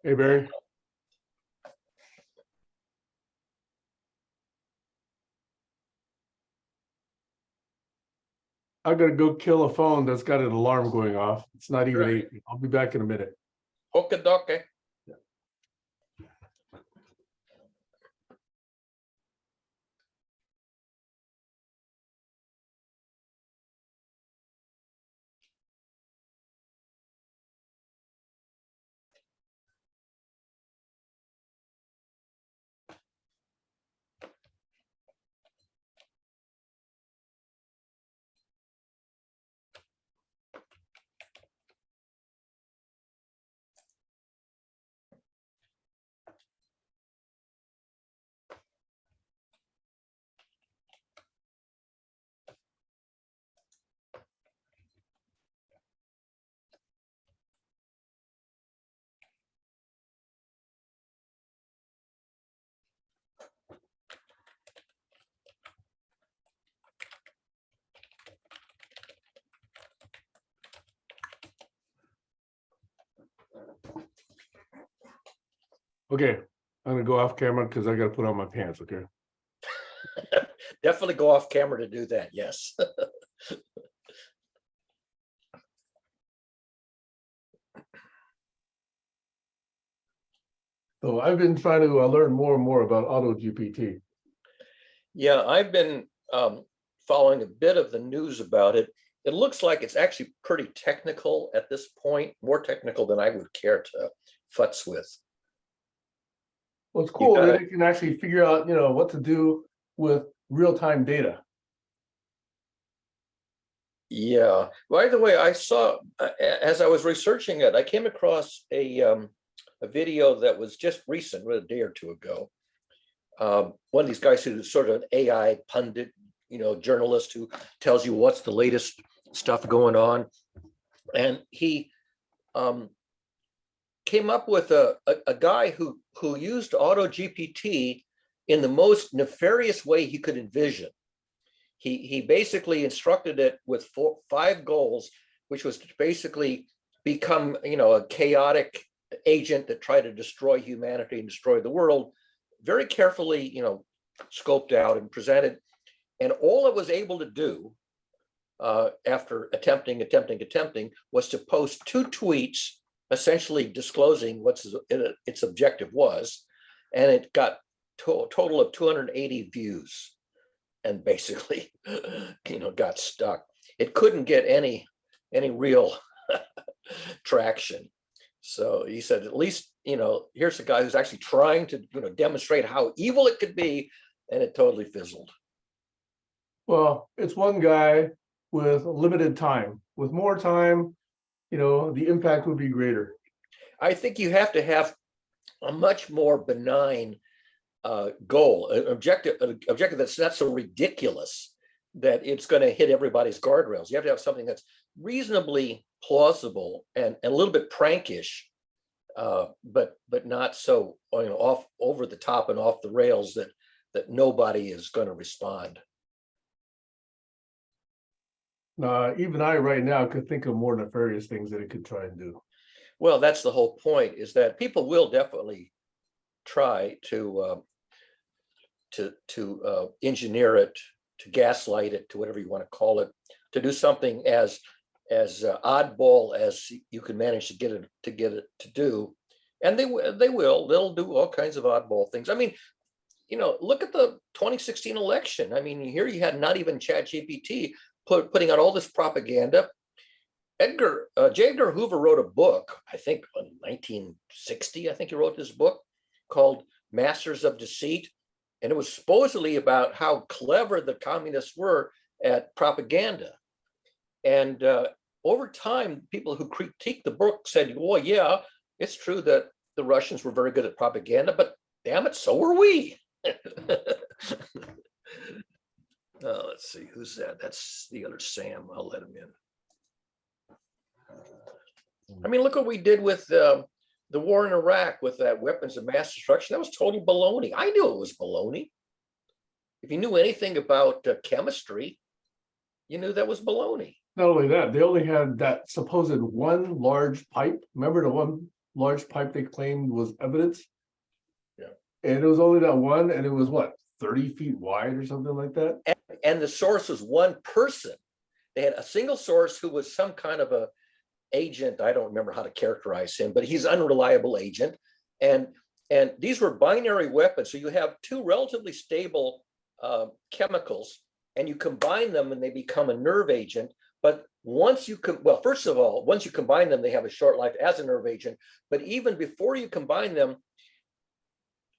Hey, Barry. I'm gonna go kill a phone that's got an alarm going off. It's not even Right. 8. I'll be back in a minute. Okie-dokie. Okay, I'm gonna go off camera because I gotta put on my pants, okay? Definitely go off camera to do that, yes. So I've been trying to learn more and more about Auto GPT. Yeah, I've been following a bit of the news about it. It looks like it's actually pretty technical at this point, more technical than I would care to futz with. Well, it's You cool that gotta, it can actually figure out, what to do with real-time data. yeah. By the way, I saw, as I was researching it, I came across a video that was just recent, a day or two ago. One of these guys who's sort of an AI pundit, journalist who tells you what's the latest stuff going on. And he came up with a guy who used Auto GPT in the most nefarious way he could envision. He basically instructed it with 5 goals, which was to basically become, a chaotic agent that tried to destroy humanity and destroy the world, very carefully, scoped out and presented. And all it was able to do after attempting, was to post 2 tweets, essentially disclosing what its objective was. And it got total of 280 views and basically, got stuck. It couldn't get any real traction. So he said, at least, here's a guy who's actually trying to, demonstrate how evil it could be, and it totally fizzled. Well, it's one guy with limited time. With more time, the impact would be greater. I think you have to have a much more benign goal, an objective that's not so ridiculous that it's going to hit everybody's guardrails. You have to have something that's reasonably plausible and a little bit prankish, but not so off over the top and off the rails that nobody is going to respond. Even I right now could think of more nefarious things that it could try and do. Well, that's the whole point, is that people will definitely try to engineer it, to gaslight it, to whatever you want to call it, to do something as oddball as you can manage to get it to do. And they'll do all kinds of oddball things. I mean, look at the 2016 election. I mean, here you had not even ChatGPT putting out all this propaganda. J. Edgar Hoover wrote a book, I think in 1960, I think he wrote this book called Masters of Deceit. And it was supposedly about how clever the communists were at propaganda. And over time, people who critiqued the book said, well, yeah, it's true that the Russians were very good at propaganda, but damn it, so were we. Let's see, who's that? That's the other Sam. I'll let him in. I mean, look what we did with the war in Iraq with that weapons of mass destruction. That was totally baloney. I knew it was baloney. If you knew anything about chemistry, you knew that was baloney. Not only that, they only had that supposed one large pipe. Remember the one large pipe they claimed was evidence. Yeah. And it was only that one, and it was what, 30 feet wide or something like that? And the source was one person. They had a single source who was some kind of a agent. I don't remember how to characterize him, but he's an unreliable agent. And these were binary weapons. So you have two relatively stable chemicals, and you combine them and they become a nerve agent. But once you first of all, once you combine them, they have a short life as a nerve agent. But even before you combine them,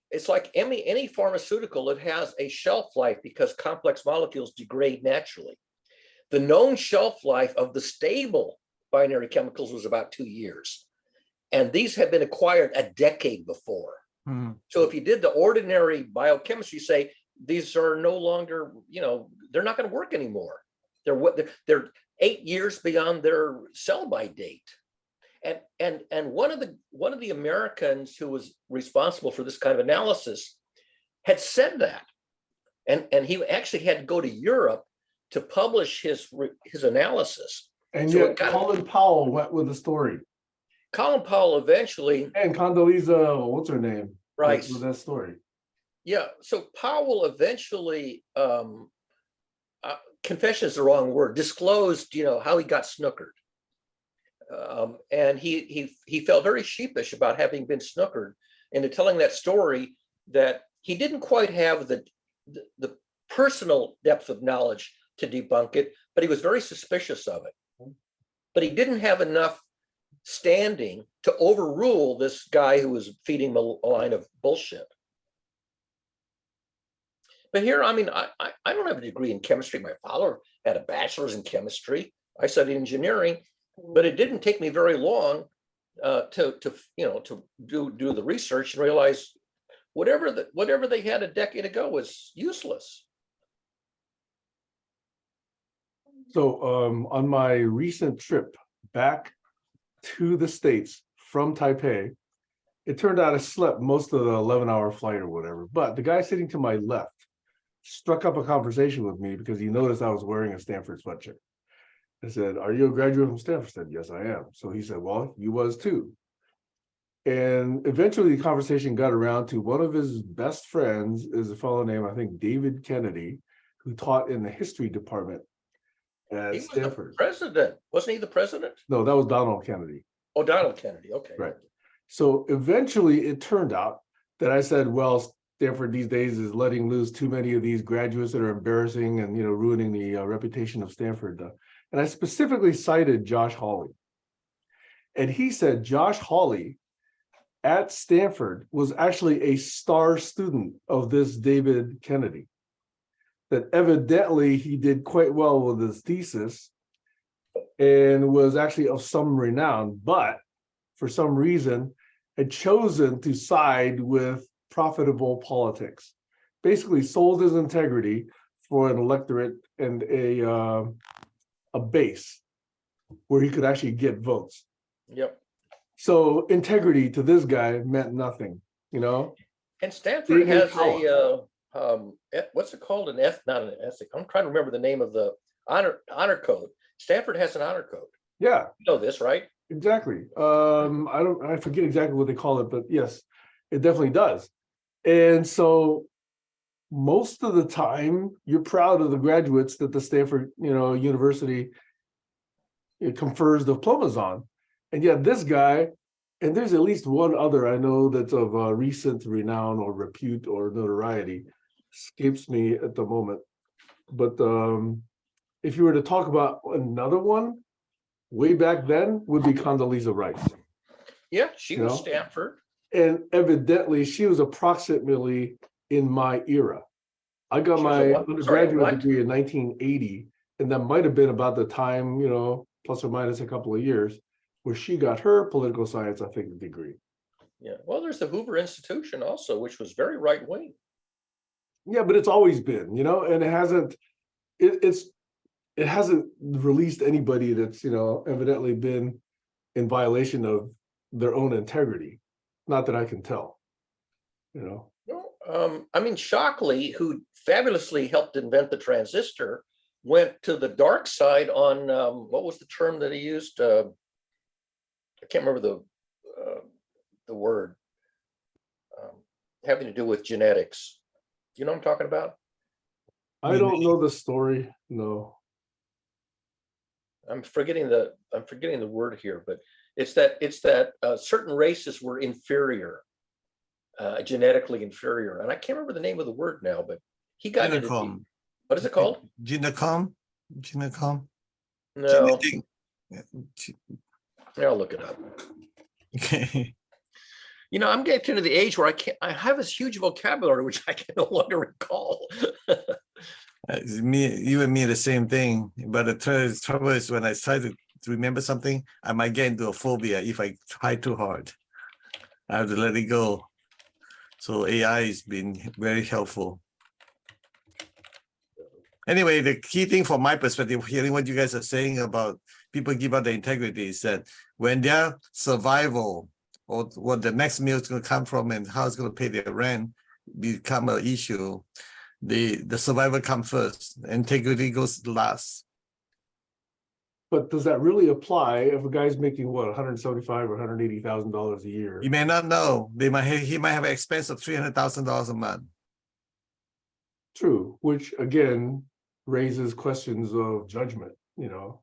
it's like any pharmaceutical, it has a shelf life because complex molecules degrade naturally. The known shelf life of the stable binary chemicals was about 2 years. And these had been acquired a decade before. Mhm. So if you did the ordinary biochemistry, say, these are no longer, they're not going to work anymore. They're 8 years beyond their sell-by date. And one of the Americans who was responsible for this kind of analysis had said that. And he actually had to go to Europe to publish his analysis. And So yet Colin Powell went with the story. Colin Powell eventually, And Condoleezza, what's her name? Rice. With that story. Yeah. So Powell eventually, confession is the wrong word, disclosed, how he got snookered. And he felt very sheepish about having been snookered into telling that story, that he didn't quite have the personal depth of knowledge to debunk it, but he was very suspicious of it. But he didn't have enough standing to overrule this guy who was feeding him a line of bullshit. But here, I don't have a degree in chemistry. My father had a bachelor's in chemistry. I studied engineering, but it didn't take me very long to do the research and realize whatever they had a decade ago was useless. So on my recent trip back to the States from Taipei, it turned out I slept most of the 11-hour flight or whatever. But the guy sitting to my left struck up a conversation with me because he noticed I was wearing a Stanford sweatshirt. I said, "Are you a graduate from Stanford?" I said, "Yes, I am." So he said, "Well, you was too." And eventually the conversation got around to one of his best friends is a fellow named, I think, David Kennedy, who taught in the history department at Stanford. The president, wasn't he the president? No, that was Donald Kennedy. Oh, Donald Kennedy. Okay. Right. So eventually it turned out that I said, well, Stanford these days is letting loose too many of these graduates that are embarrassing and, ruining the reputation of Stanford. And I specifically cited Josh Hawley. And he said Josh Hawley at Stanford was actually a star student of this David Kennedy. That evidently he did quite well with his thesis and was actually of some renown, but for some reason had chosen to side with profitable politics, basically sold his integrity for an electorate and a base where he could actually get votes. Yep. So integrity to this guy meant nothing, And Stanford has what's it called? Not an ethic. I'm trying to remember the name of the honor code. Stanford has an honor code. Yeah. You know this, right? Exactly. I forget exactly what they call it, but yes, it definitely does. And so most of the time you're proud of the graduates that the Stanford, University, it confers diplomas on. And yet this guy, and there's at least one other I know that's of recent renown or repute or notoriety, escapes me at the moment. But if you were to talk about another one, way back then would be Condoleezza Rice. Yeah, she was Stanford. And evidently she was approximately in my era. I got my undergraduate degree in 1980, and that might have been about the time, plus or minus a couple of years, where she got her political science, I think, degree. Yeah. Well, there's the Hoover Institution also, which was very right wing. Yeah, but it's always been, and it hasn't released anybody that's, evidently been in violation of their own integrity. Not that I can tell, Shockley, who fabulously helped invent the transistor, went to the dark side on what was the term that he used? I can't remember the word having to do with genetics. Do you know what I'm talking about? I don't know the story. No. I'm forgetting the word here, but it's that certain races were inferior, genetically inferior, and I can't remember the name of the word now. But he got into what is it called? Genocom. No, Genetic. I'll look it up. Okay. You know, I'm getting to the age where I have this huge vocabulary which I can no longer recall. You and me, the same thing. But the trouble is, when I try to remember something, I might get into a phobia if I try too hard. I have to let it go. So AI has been very helpful. Anyway, the key thing from my perspective, hearing what you guys are saying about people give up their integrity, is that when their survival or what the next meal is going to come from and how it's going to pay their rent become an issue, the survivor comes first. Integrity goes last. But does that really apply if a guy's making what, $175,000 or $180,000 a year? You may not know. He might have an expense of $300,000 a month. True, which again raises questions of judgment, you know.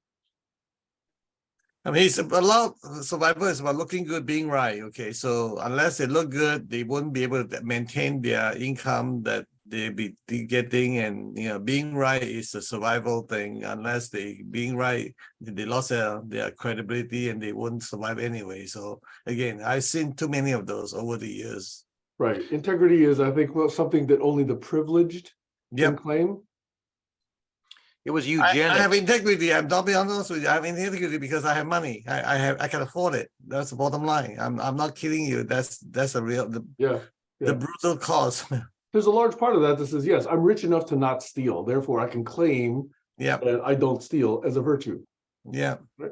I mean, a lot of survival is about looking good, being right. Okay, so unless they look good, they won't be able to maintain their income that they be getting, and being right is a survival thing. Unless being right, they lost their credibility and they won't survive anyway. So again, I've seen too many of those over the years. Right, integrity is, I think, something that only the privileged can claim. It was eugenics. I have integrity. I'll be honest with you. I have integrity because I have money. I can afford it. That's the bottom line. I'm not kidding you. That's a real the brutal cost. There's a large part of that says, yes, I'm rich enough to not steal. Therefore, I can claim that I don't steal as a virtue. Yeah. Right?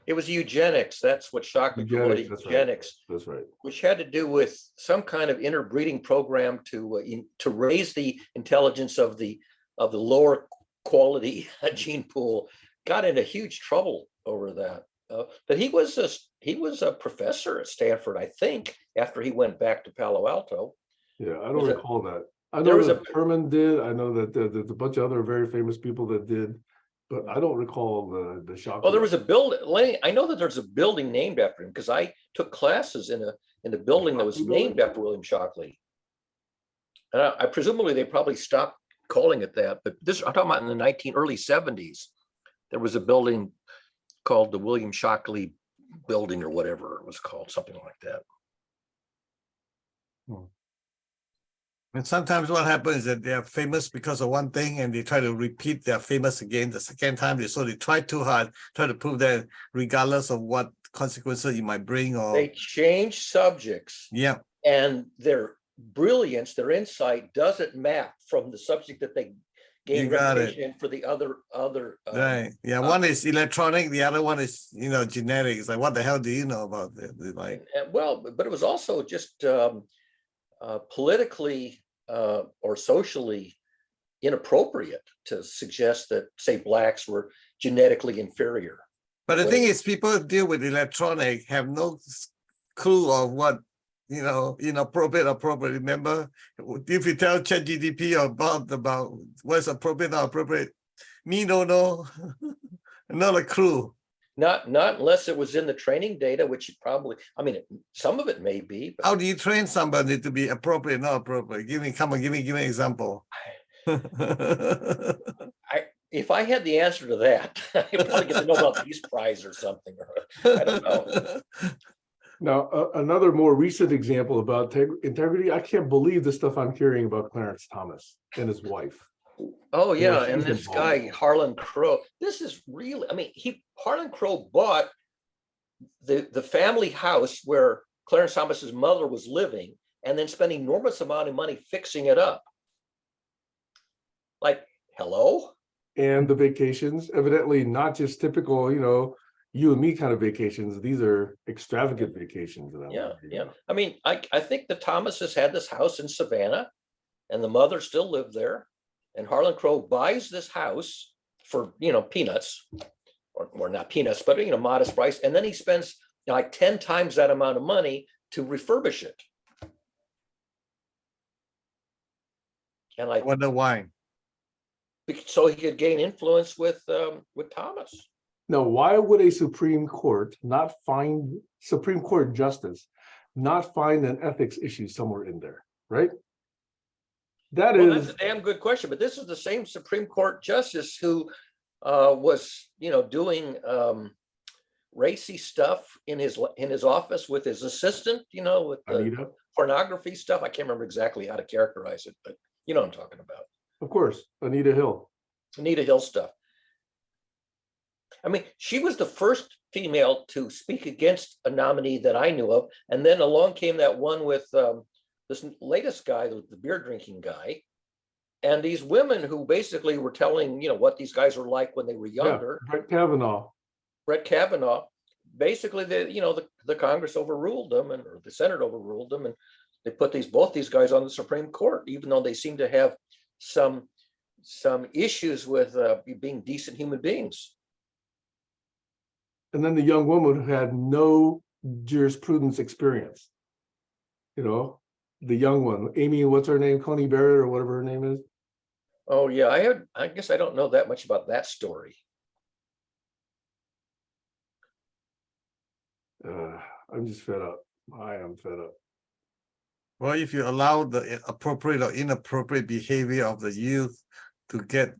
It was eugenics. That's what shocked me. Eugenics. That's right. Which had to do with some kind of interbreeding program to raise the intelligence of the lower quality gene pool. Got into huge trouble over that. But he was a professor at Stanford, I think, after he went back to Palo Alto. Yeah, I don't recall that. I know that Herman did. I know that there's a bunch of other very famous people that did, but I don't recall the shock. Well, there was a building. I know that there's a building named after him because I took classes in a building that was named after William Shockley. And I presumably they probably stopped calling it that, but I'm talking about in the early 70s. There was a building called the William Shockley Building or whatever it was called, something like that. And sometimes what happens is that they are famous because of one thing and they try to repeat their famous again the second time. They try too hard, try to prove that regardless of what consequences you might bring, or they change subjects. Yeah. And their brilliance, their insight doesn't map from the subject that they gain reputation for the other. Right. Yeah. One is electronic, the other one is genetics. Like, what the hell do you know about it? Like, well, but it was also just politically or socially inappropriate to suggest that, say, blacks were genetically inferior. But the thing is, people who deal with electronic have no clue of what inappropriate. Remember, if you tell ChatGPT about what's appropriate, not appropriate, me don't know, not a clue. Not unless it was in the training data, which probably, some of it may be. But how do you train somebody to be appropriate, not appropriate? Give me an example. If I had the answer to that, I'd probably get the Nobel Peace Prize or something. I don't know. Now, another more recent example about integrity, I can't believe the stuff I'm hearing about Clarence Thomas and his wife. Oh, yeah. And this guy, Harlan Crow, this is really, Harlan Crow bought the family house where Clarence Thomas's mother was living and then spent an enormous amount of money fixing it up. Like, hello? And the vacations, evidently not just typical, you and me kind of vacations. These are extravagant vacations. Yeah. I think the Thomases had this house in Savannah and the mother still lived there. And Harlan Crow buys this house for, peanuts, or not peanuts, but, modest price. And then he spends like 10 times that amount of money to refurbish it. And I like, wonder why. so he could gain influence with Thomas. Now, why would a Supreme Court Supreme Court justice not find an ethics issue somewhere in there, right? That Well, is, that's a damn good question, but this is the same Supreme Court justice who was, doing racy stuff in his office with his assistant, with the Anita, pornography stuff. I can't remember exactly how to characterize it, but you know what I'm talking about. of course, Anita Hill. Anita Hill stuff. I mean, she was the first female to speak against a nominee that I knew of. And then along came that one with this latest guy, the beer drinking guy. And these women who basically were telling, what these guys were like when they were younger. Yeah, Brett Kavanaugh. Basically, the Congress overruled them, or the Senate overruled them, and they put both these guys on the Supreme Court, even though they seem to have some issues with being decent human beings. And then the young woman who had no jurisprudence experience. The young one, Amy, what's her name? Coney Barrett or whatever her name is. Oh yeah, I guess I don't know that much about that story. I'm just fed up. I am fed up. Well, if you allow the appropriate or inappropriate behavior of the youth to get,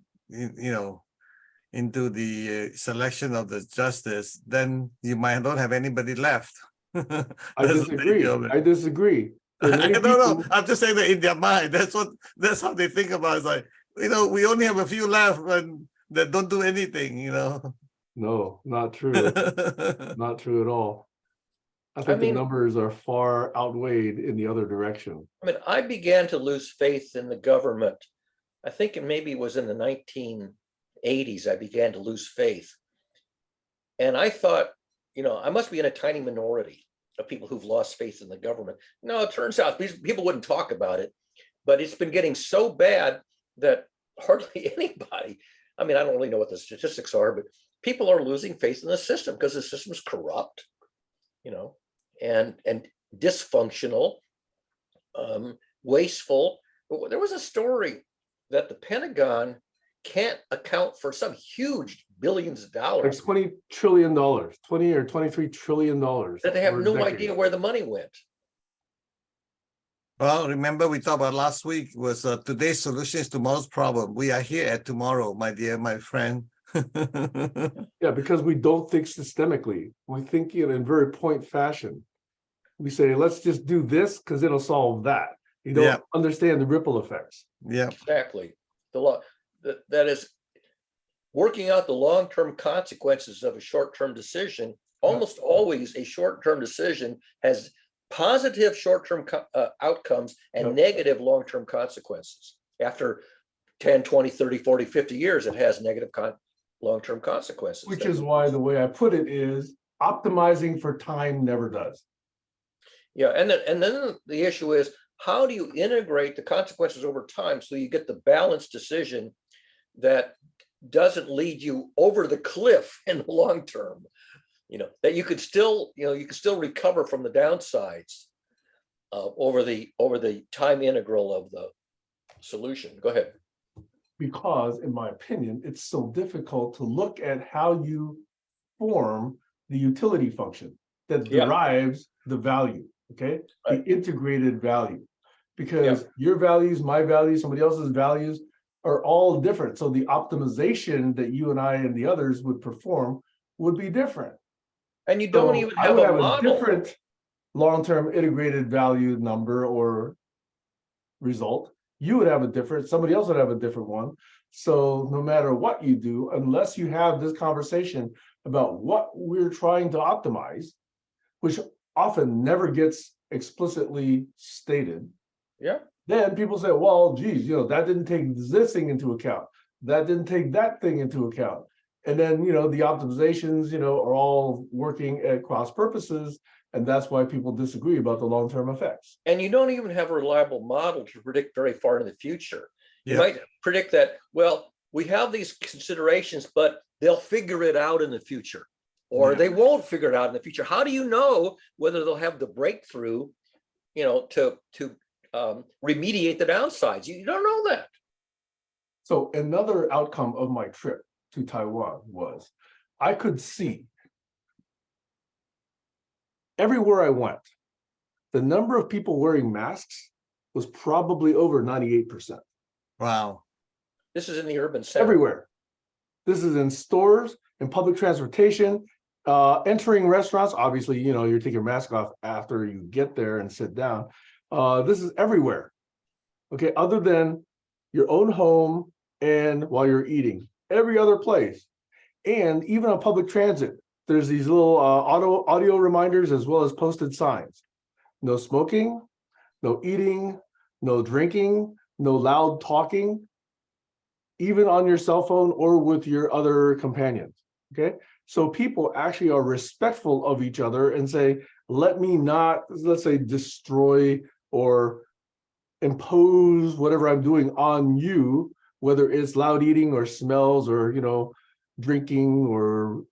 into the selection of the justice, then you might not have anybody left. I disagree. I disagree. I don't know. I'm just saying that in their mind, that's how they think about it. It's like, we only have a few left and that don't do anything, No, not true. Not true at all. I think the numbers are far outweighed in the other direction. I mean, I began to lose faith in the government. I think it was in the 1980s, I began to lose faith. And I thought, I must be in a tiny minority of people who've lost faith in the government. No, it turns out these people wouldn't talk about it, but it's been getting so bad that hardly anybody, I don't really know what the statistics are, but people are losing faith in the system because the system's corrupt, and dysfunctional, wasteful. But there was a story that the Pentagon can't account for some huge billions of dollars. Like $20 trillion, 20 or $23 trillion. That they have no idea where the money went. Well, remember we talked about last week was today's solution is tomorrow's problem. We are here at tomorrow, my friend. Yeah, because we don't think systemically. We think in very point fashion. We say, let's just do this because it'll solve that. You don't understand the ripple effects. Yeah, exactly. The law that is working out the long-term consequences of a short-term decision. Almost always a short-term decision has positive short-term outcomes and negative long-term consequences. After 10, 20, 30, 40, 50 years, it has negative long-term consequences. Which is why the way I put it is optimizing for time never does. Yeah, and then the issue is, how do you integrate the consequences over time so you get the balanced decision that doesn't lead you over the cliff in the long term? That you could still, recover from the downsides over the time integral of the solution. Go ahead. Because in my opinion, it's so difficult to look at how you form the utility function that derives the value, okay? Right. The integrated value. Because your values, my values, somebody else's values are all different. So the optimization that you and I and the others would perform would be different. And you don't even have a model. Different long-term integrated value number or result. You would have a different, somebody else would have a different one. So no matter what you do, unless you have this conversation about what we're trying to optimize, which often never gets explicitly stated, then people say, well, geez, that didn't take this thing into account. That didn't take that thing into account. And then, the optimizations, are all working at cross purposes. And that's why people disagree about the long-term effects. And you don't even have a reliable model to predict very far in the future. You might predict that, well, we have these considerations, but they'll figure it out in the future. or Yeah. they won't figure it out in the future. How do you know whether they'll have the breakthrough, to remediate the downsides? You don't know that. So another outcome of my trip to Taiwan was I could see everywhere I went, the number of people wearing masks was probably over 98%. Wow. This is in the urban center. Everywhere. This is in stores, in public transportation, entering restaurants. Obviously, you're taking your mask off after you get there and sit down. This is everywhere. Okay, other than your own home and while you're eating, every other place. And even on public transit, there's these little audio reminders as well as posted signs. No smoking, no eating, no drinking, no loud talking, even on your cell phone or with your other companions, okay? So people actually are respectful of each other and say, let me not, let's say, destroy or impose whatever I'm doing on you, whether it's loud eating or smells or, drinking or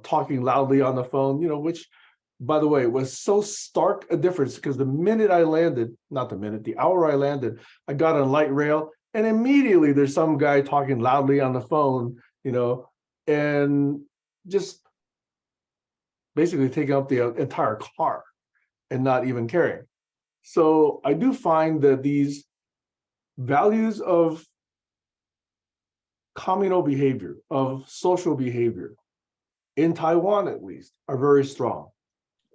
talking loudly on the phone, which, by the way, was so stark a difference because the minute I landed, not the minute, the hour I landed, I got on light rail and immediately there's some guy talking loudly on the phone, and just basically taking up the entire car and not even caring. So I do find that these values of communal behavior, of social behavior, in Taiwan at least, are very strong.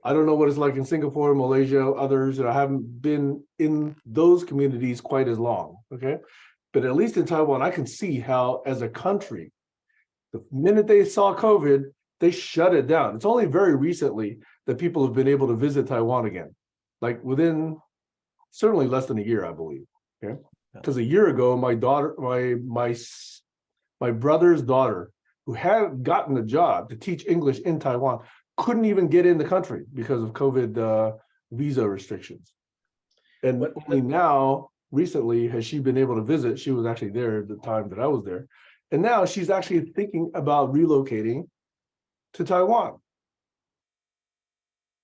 I don't know what it's like in Singapore, Malaysia, others, and I haven't been in those communities quite as long, okay? But at least in Taiwan, I can see how, as a country, the minute they saw COVID, they shut it down. It's only very recently that people have been able to visit Taiwan again, like within certainly less than a year, I believe, okay? Because a year ago, my daughter, my brother's daughter, who had gotten a job to teach English in Taiwan, couldn't even get in the country because of COVID visa restrictions. And only now, recently, has she been able to visit. She was actually there at the time that I was there. And now she's actually thinking about relocating to Taiwan.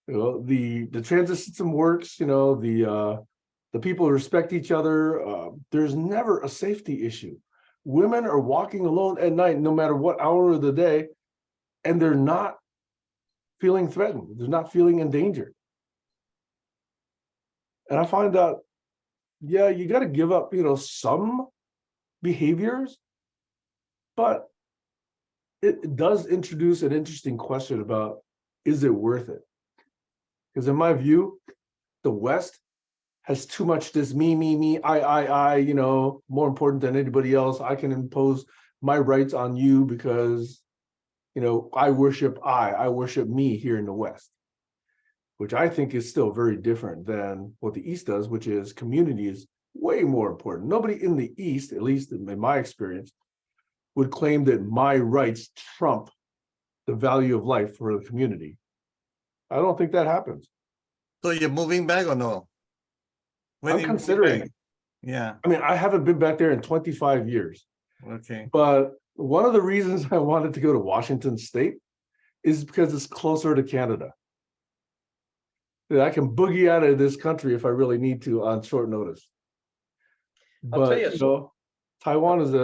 The transit system works, the people respect each other. There's never a safety issue. Women are walking alone at night, no matter what hour of the day, and they're not feeling threatened. They're not feeling endangered. And I find out, yeah, you got to give up, some behaviors, but it does introduce an interesting question about, is it worth it? Because in my view, the West has too much this me, I, more important than anybody else. I can impose my rights on you because, I worship me here in the West, which I think is still very different than what the East does, which is community is way more important. Nobody in the East, at least in my experience, would claim that my rights trump the value of life for the community. I don't think that happens. So you're moving back or no? When I'm you moving considering back? it. Yeah, I mean, I haven't been back there in 25 years, okay. but one of the reasons I wanted to go to Washington State is because it's closer to Canada. That I can boogie out of this country if I really need to on short notice. I'll tell But you, Taiwan is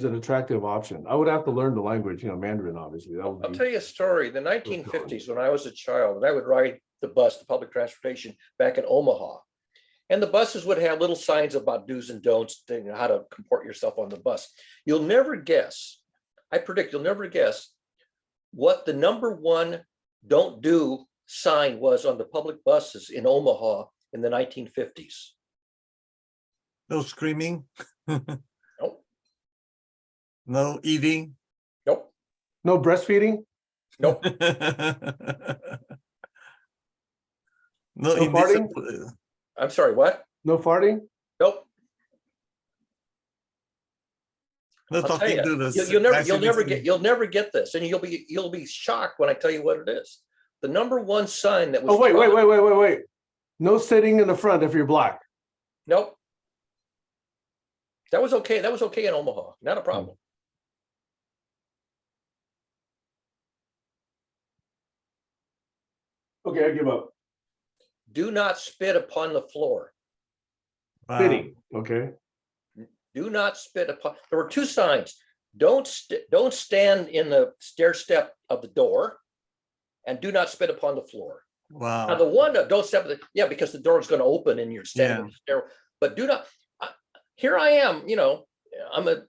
an attractive option. I would have to learn the language, Mandarin, obviously. That would I'll be tell you a story. The 1950s, when I was a child, and I would ride the bus, the public transportation back in Omaha. And the buses would have little signs about do's and don'ts, how to comport yourself on the bus. You'll never guess, I predict you'll never guess what the number one don't do sign was on the public buses in Omaha in the 1950s. No screaming, Nope, no eating. nope, no breastfeeding, nope. No no farting, indiscipline. I'm sorry, what? no farting. Nope. No I'll tell talking you, to the you'll never get this, and you'll be shocked when I tell you what it is. The number one sign that was Oh, wait. No sitting in the front if you're Black. Nope. That was okay. That was okay in Omaha. Not a problem. Okay, I give up. Do not spit upon the floor. Wow. Spitting, okay? Do not spit upon. There were two signs. Don't stand in the stair step of the door, and do not spit upon the floor. Now Wow. the one don't step. Yeah, because the door is going to open and you're standing in the stair. But do not. Here I am. I'm a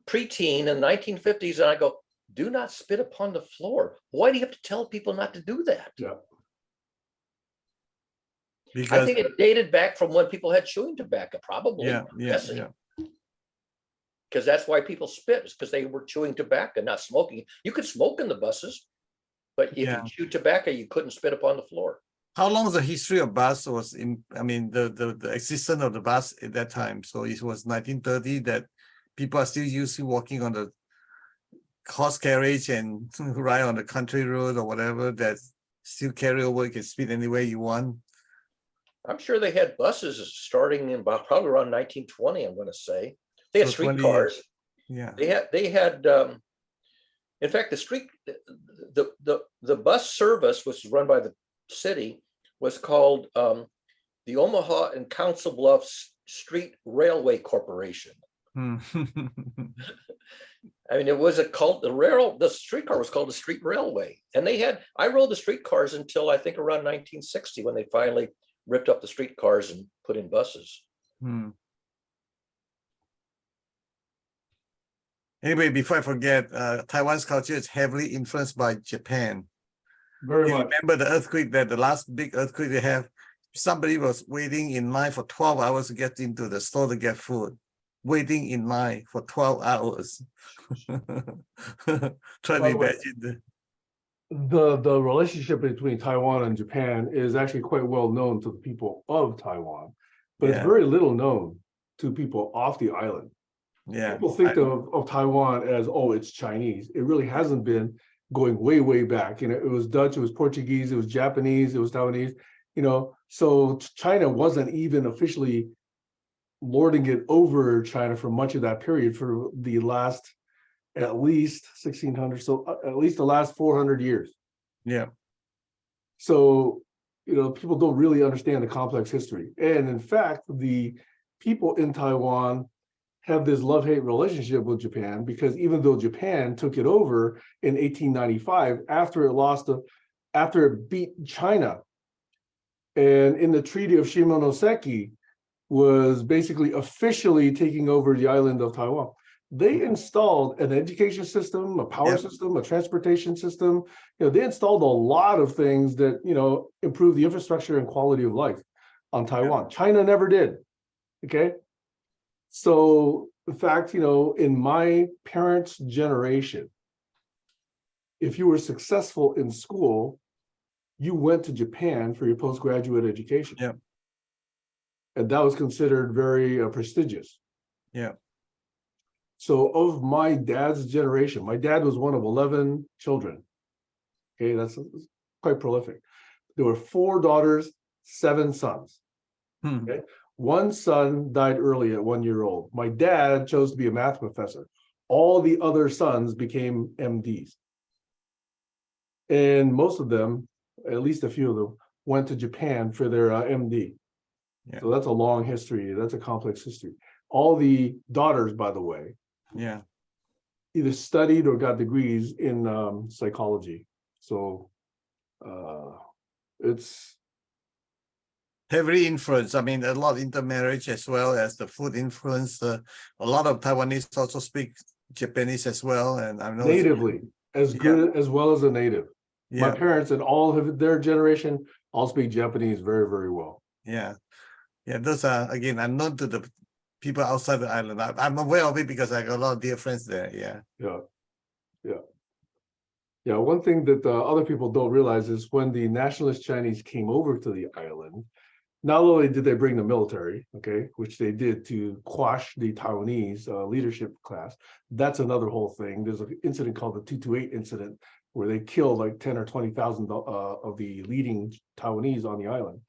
preteen in the 1950s, and I go, do not spit upon the floor. Why do you have to tell people not to do that? Yeah. I Because think it dated back from when people had chewing tobacco, probably. yeah. Because that's why people spit, is because they were chewing tobacco, not smoking. You could smoke in the buses, but if you chew tobacco, you couldn't spit upon the floor. How long the history of bus was in? I mean, the existence of the bus at that time. So it was 1930 that people are still using walking on the horse carriage and ride on the country road or whatever. That still carry over. You can speed anywhere you want. I'm sure they had buses starting in about probably around 1920. I'm going to say they had So 20 streetcars. Yeah. They had. In fact, the bus service, which was run by the city, was called the Omaha and Council Bluffs Street Railway Corporation. I mean, it was the streetcar was called the Street Railway, and I rode the streetcars until I think around 1960 when they finally ripped up the streetcars and put in buses. Anyway, before I forget, Taiwan's culture is heavily influenced by Japan. Very You much. remember the earthquake, the last big earthquake they have? Somebody was waiting in line for 12 hours to get into the store to get food. Waiting in line for 12 hours. Try to imagine. The relationship between Taiwan and Japan is actually quite well known to the people of Taiwan, but it's very little known to people off the island. Yeah. People think of Taiwan as, oh, it's Chinese. It really hasn't been, going way, way back. It was Dutch, it was Portuguese, it was Japanese, it was Taiwanese, so China wasn't even officially lording it over China for much of that period, for the last at least 1600, so at least the last 400 years. Yeah. So, people don't really understand the complex history. And in fact, the people in Taiwan have this love-hate relationship with Japan, because even though Japan took it over in 1895, after it beat China, and in the Treaty of Shimonoseki was basically officially taking over the island of Taiwan, they installed an education system, a power system, a transportation system. They installed a lot of things that, improve the infrastructure and quality of life on Taiwan. China never did. Okay. So in fact, in my parents' generation, if you were successful in school, you went to Japan for your postgraduate education. Yeah. And that was considered very prestigious. Yeah. So of my dad's generation, my dad was one of 11 children. Okay, that's quite prolific. There were 4 daughters, 7 sons. Okay. One son died early at 1 year old. My dad chose to be a math professor. All the other sons became MDs. And most of them, at least a few of them, went to Japan for their MD. Yeah. So that's a long history. That's a complex history. All the daughters, by the way, either studied or got degrees in psychology. So it's heavily influenced. I mean, a lot of intermarriage as well as the food influence. A lot of Taiwanese also speak Japanese as well, and I know natively as good as well as a native. My parents and all of their generation all speak Japanese very, very well. Yeah. Those are, again, unknown to the people outside the island. I'm aware of it because I got a lot of dear friends there. Yeah. One thing that other people don't realize is when the nationalist Chinese came over to the island, not only did they bring the military, okay, which they did to quash the Taiwanese leadership class. That's another whole thing. There's an incident called the 228 incident, where they killed like 10 or 20,000 of the leading Taiwanese on the island.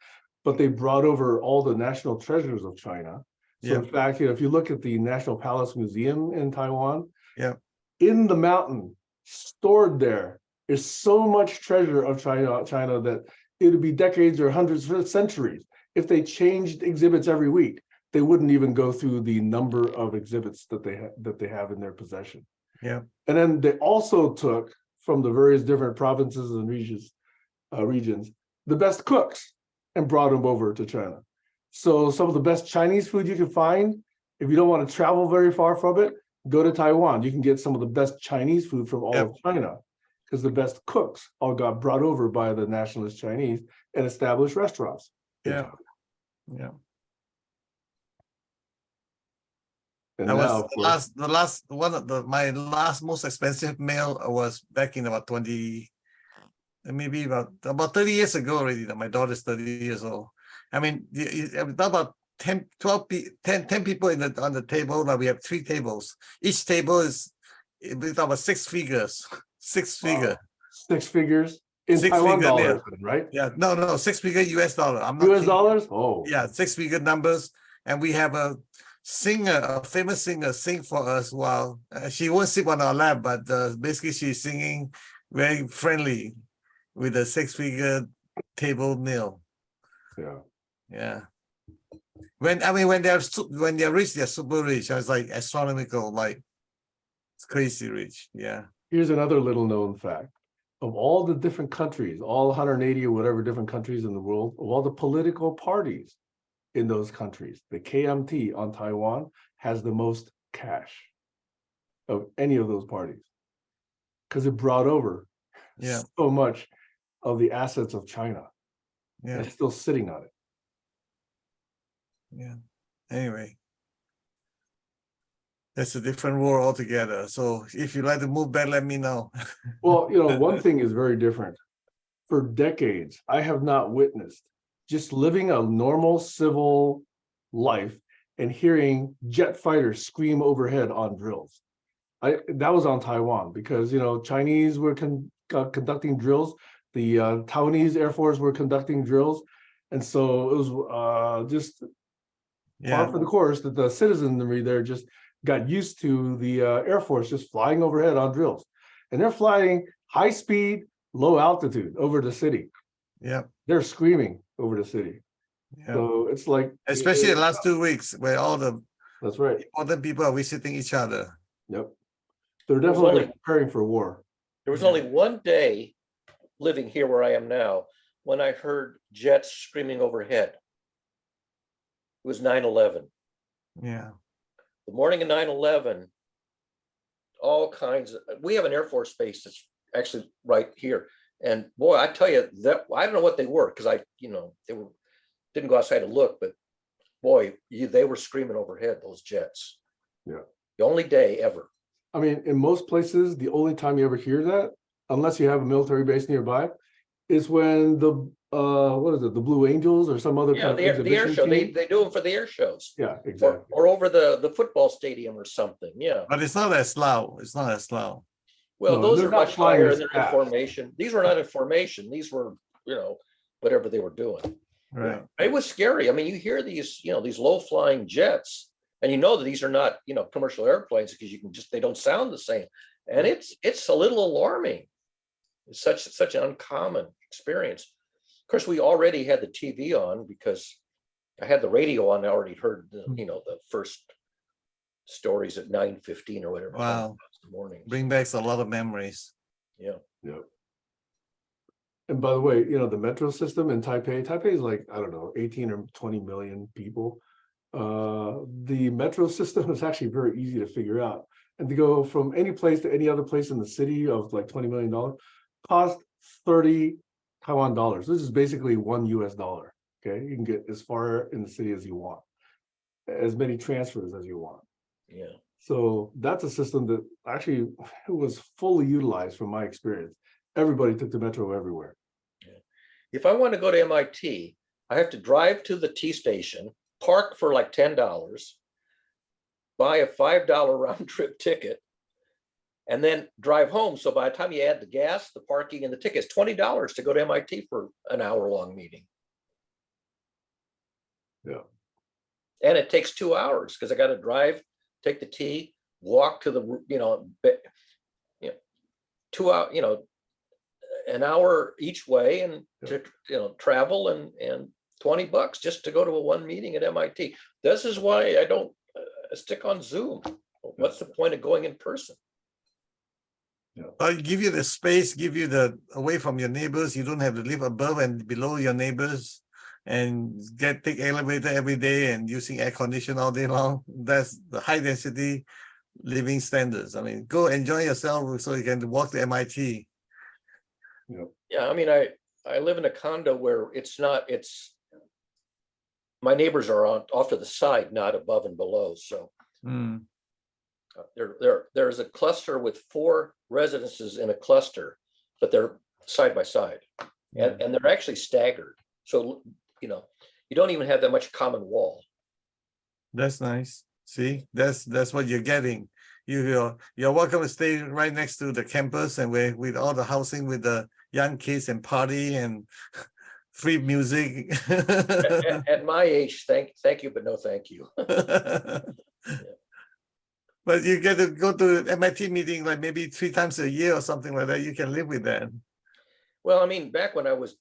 But they brought over all the national treasures of China. So in fact, if you look at the National Palace Museum in Taiwan, in the mountain, stored there, There's so much treasure of China that it would be decades or hundreds of centuries. If they changed exhibits every week, they wouldn't even go through the number of exhibits that they have in their possession. Yeah. And then they also took from the various different provinces and regions the best cooks and brought them over to China. So some of the best Chinese food you can find, if you don't want to travel very far from it, go to Taiwan. You can get some of the best Chinese food from all of China, because the best cooks all got brought over by the nationalist Chinese and established restaurants. Yeah. Yeah. And I was now, of course, the last one of my last most expensive meal was back in about 20, maybe about 30 years ago already. That my daughter's 30 years old. I mean, about 10 people on the table. Now we have 3 tables. Each table is about 6 figures. Six figure. 6 figures in Taiwan dollars, right? Yeah, no, 6 figure US dollar. I'm not US dollars? Oh, yeah, 6 figure numbers. And we have a singer, a famous singer, sing for us while she won't sit on our lap, but basically she's singing very friendly with a 6 figure table meal. yeah. Yeah. When they're rich, they're super rich. I was like astronomical, like it's crazy rich. Yeah. Here's another little known fact. Of all the different countries, all 180 or whatever different countries in the world, of all the political parties in those countries, the KMT on Taiwan has the most cash of any of those parties, because it brought over so much of the assets of China. Yeah. And it's still sitting on it. Yeah. Anyway, that's a different world altogether. So if you like to move back, let me know. Well, one thing is very different. For decades, I have not witnessed just living a normal civil life and hearing jet fighters scream overhead on drills. That was on Taiwan because, Chinese were conducting drills. The Taiwanese Air Force were conducting drills. And so it was just par for the course that the citizenry there just got used to the Air Force just flying overhead on drills. And they're flying high speed, low altitude over the city. Yeah. They're screaming over the city. Yeah. So it's like, especially the last 2 weeks where all the that's right. other people are visiting each other. Yep. They're definitely preparing for war. There was only one day living here where I am now when I heard jets screaming overhead. It was 9/11. Yeah. The morning of 9/11, all kinds of, we have an Air Force base that's actually right here. And boy, I tell you that I don't know what they were because didn't go outside to look, but boy, they were screaming overhead, those jets. Yeah. The only day ever. I mean, in most places, the only time you ever hear that, unless you have a military base nearby, is when the the Blue Angels or some other kind of the air show. team. They do them for the air shows. Yeah, exactly. Or over the football stadium or something. Yeah. But it's not as loud. It's not as loud. Well, No, those they're are not much flying higher as than in fast. formation. These were not in formation. These were, whatever they were doing. Right. It was scary. I mean, you hear these, these low flying jets, and you know that these are not, commercial airplanes because they don't sound the same. And it's a little alarming. It's such an uncommon experience. Of course, we already had the TV on because I had the radio on. I already heard the first stories at 9:15 or whatever. Wow. In the morning. Bring back a lot of memories. Yeah. Yeah. And by the way, the metro system in Taipei is like, I don't know, 18 or 20 million people. The metro system is actually very easy to figure out. And to go from any place to any other place in the city of like $20 million cost 30 Taiwan dollars. This is basically $1 US. Okay. You can get as far in the city as you want, as many transfers as you want. Yeah. So that's a system that actually was fully utilized from my experience. Everybody took the metro everywhere. Yeah. If I want to go to MIT, I have to drive to the T station, park for like $10, buy a $5 round trip ticket, and then drive home. So by the time you add the gas, the parking, and the tickets, $20 to go to MIT for an hour-long meeting. Yeah. And it takes 2 hours because I got to drive, take the T, walk to the, 2 hours, an hour each way and to, travel and $20 just to go to one meeting at MIT. This is why I don't stick on Zoom. What's the point of going in person? Give you the space, give you the away from your neighbors. You don't have to live above and below your neighbors and take elevator every day and using air condition all day long. That's the high density living standards. I mean, go enjoy yourself so you can walk to MIT. Yeah, I mean, I live in a condo where it's my neighbors are off to the side, not above and below. So there's a cluster with 4 residences in a cluster, but they're side by side, and they're actually staggered. So you don't even have that much common wall. That's nice. See, that's what you're getting. You're welcome to stay right next to the campus and with all the housing with the young kids and party and free music. At my age, thank you, but no thank you. But you get to go to MIT meeting like maybe 3 times a year or something like that. You can live with that. Well, I mean, back when I was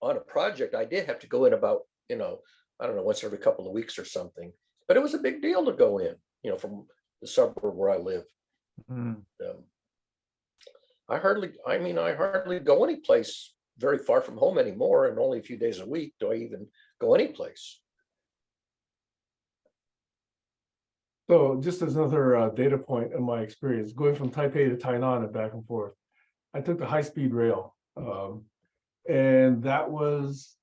on a project, I did have to go in about, I don't know, once every couple of weeks or something. But it was a big deal to go in, from the suburb where I live. I hardly go any place very far from home anymore, and only a few days a week do I even go any place. So just as another data point in my experience, going from Taipei to Tainan and back and forth, I took the high-speed rail, and that was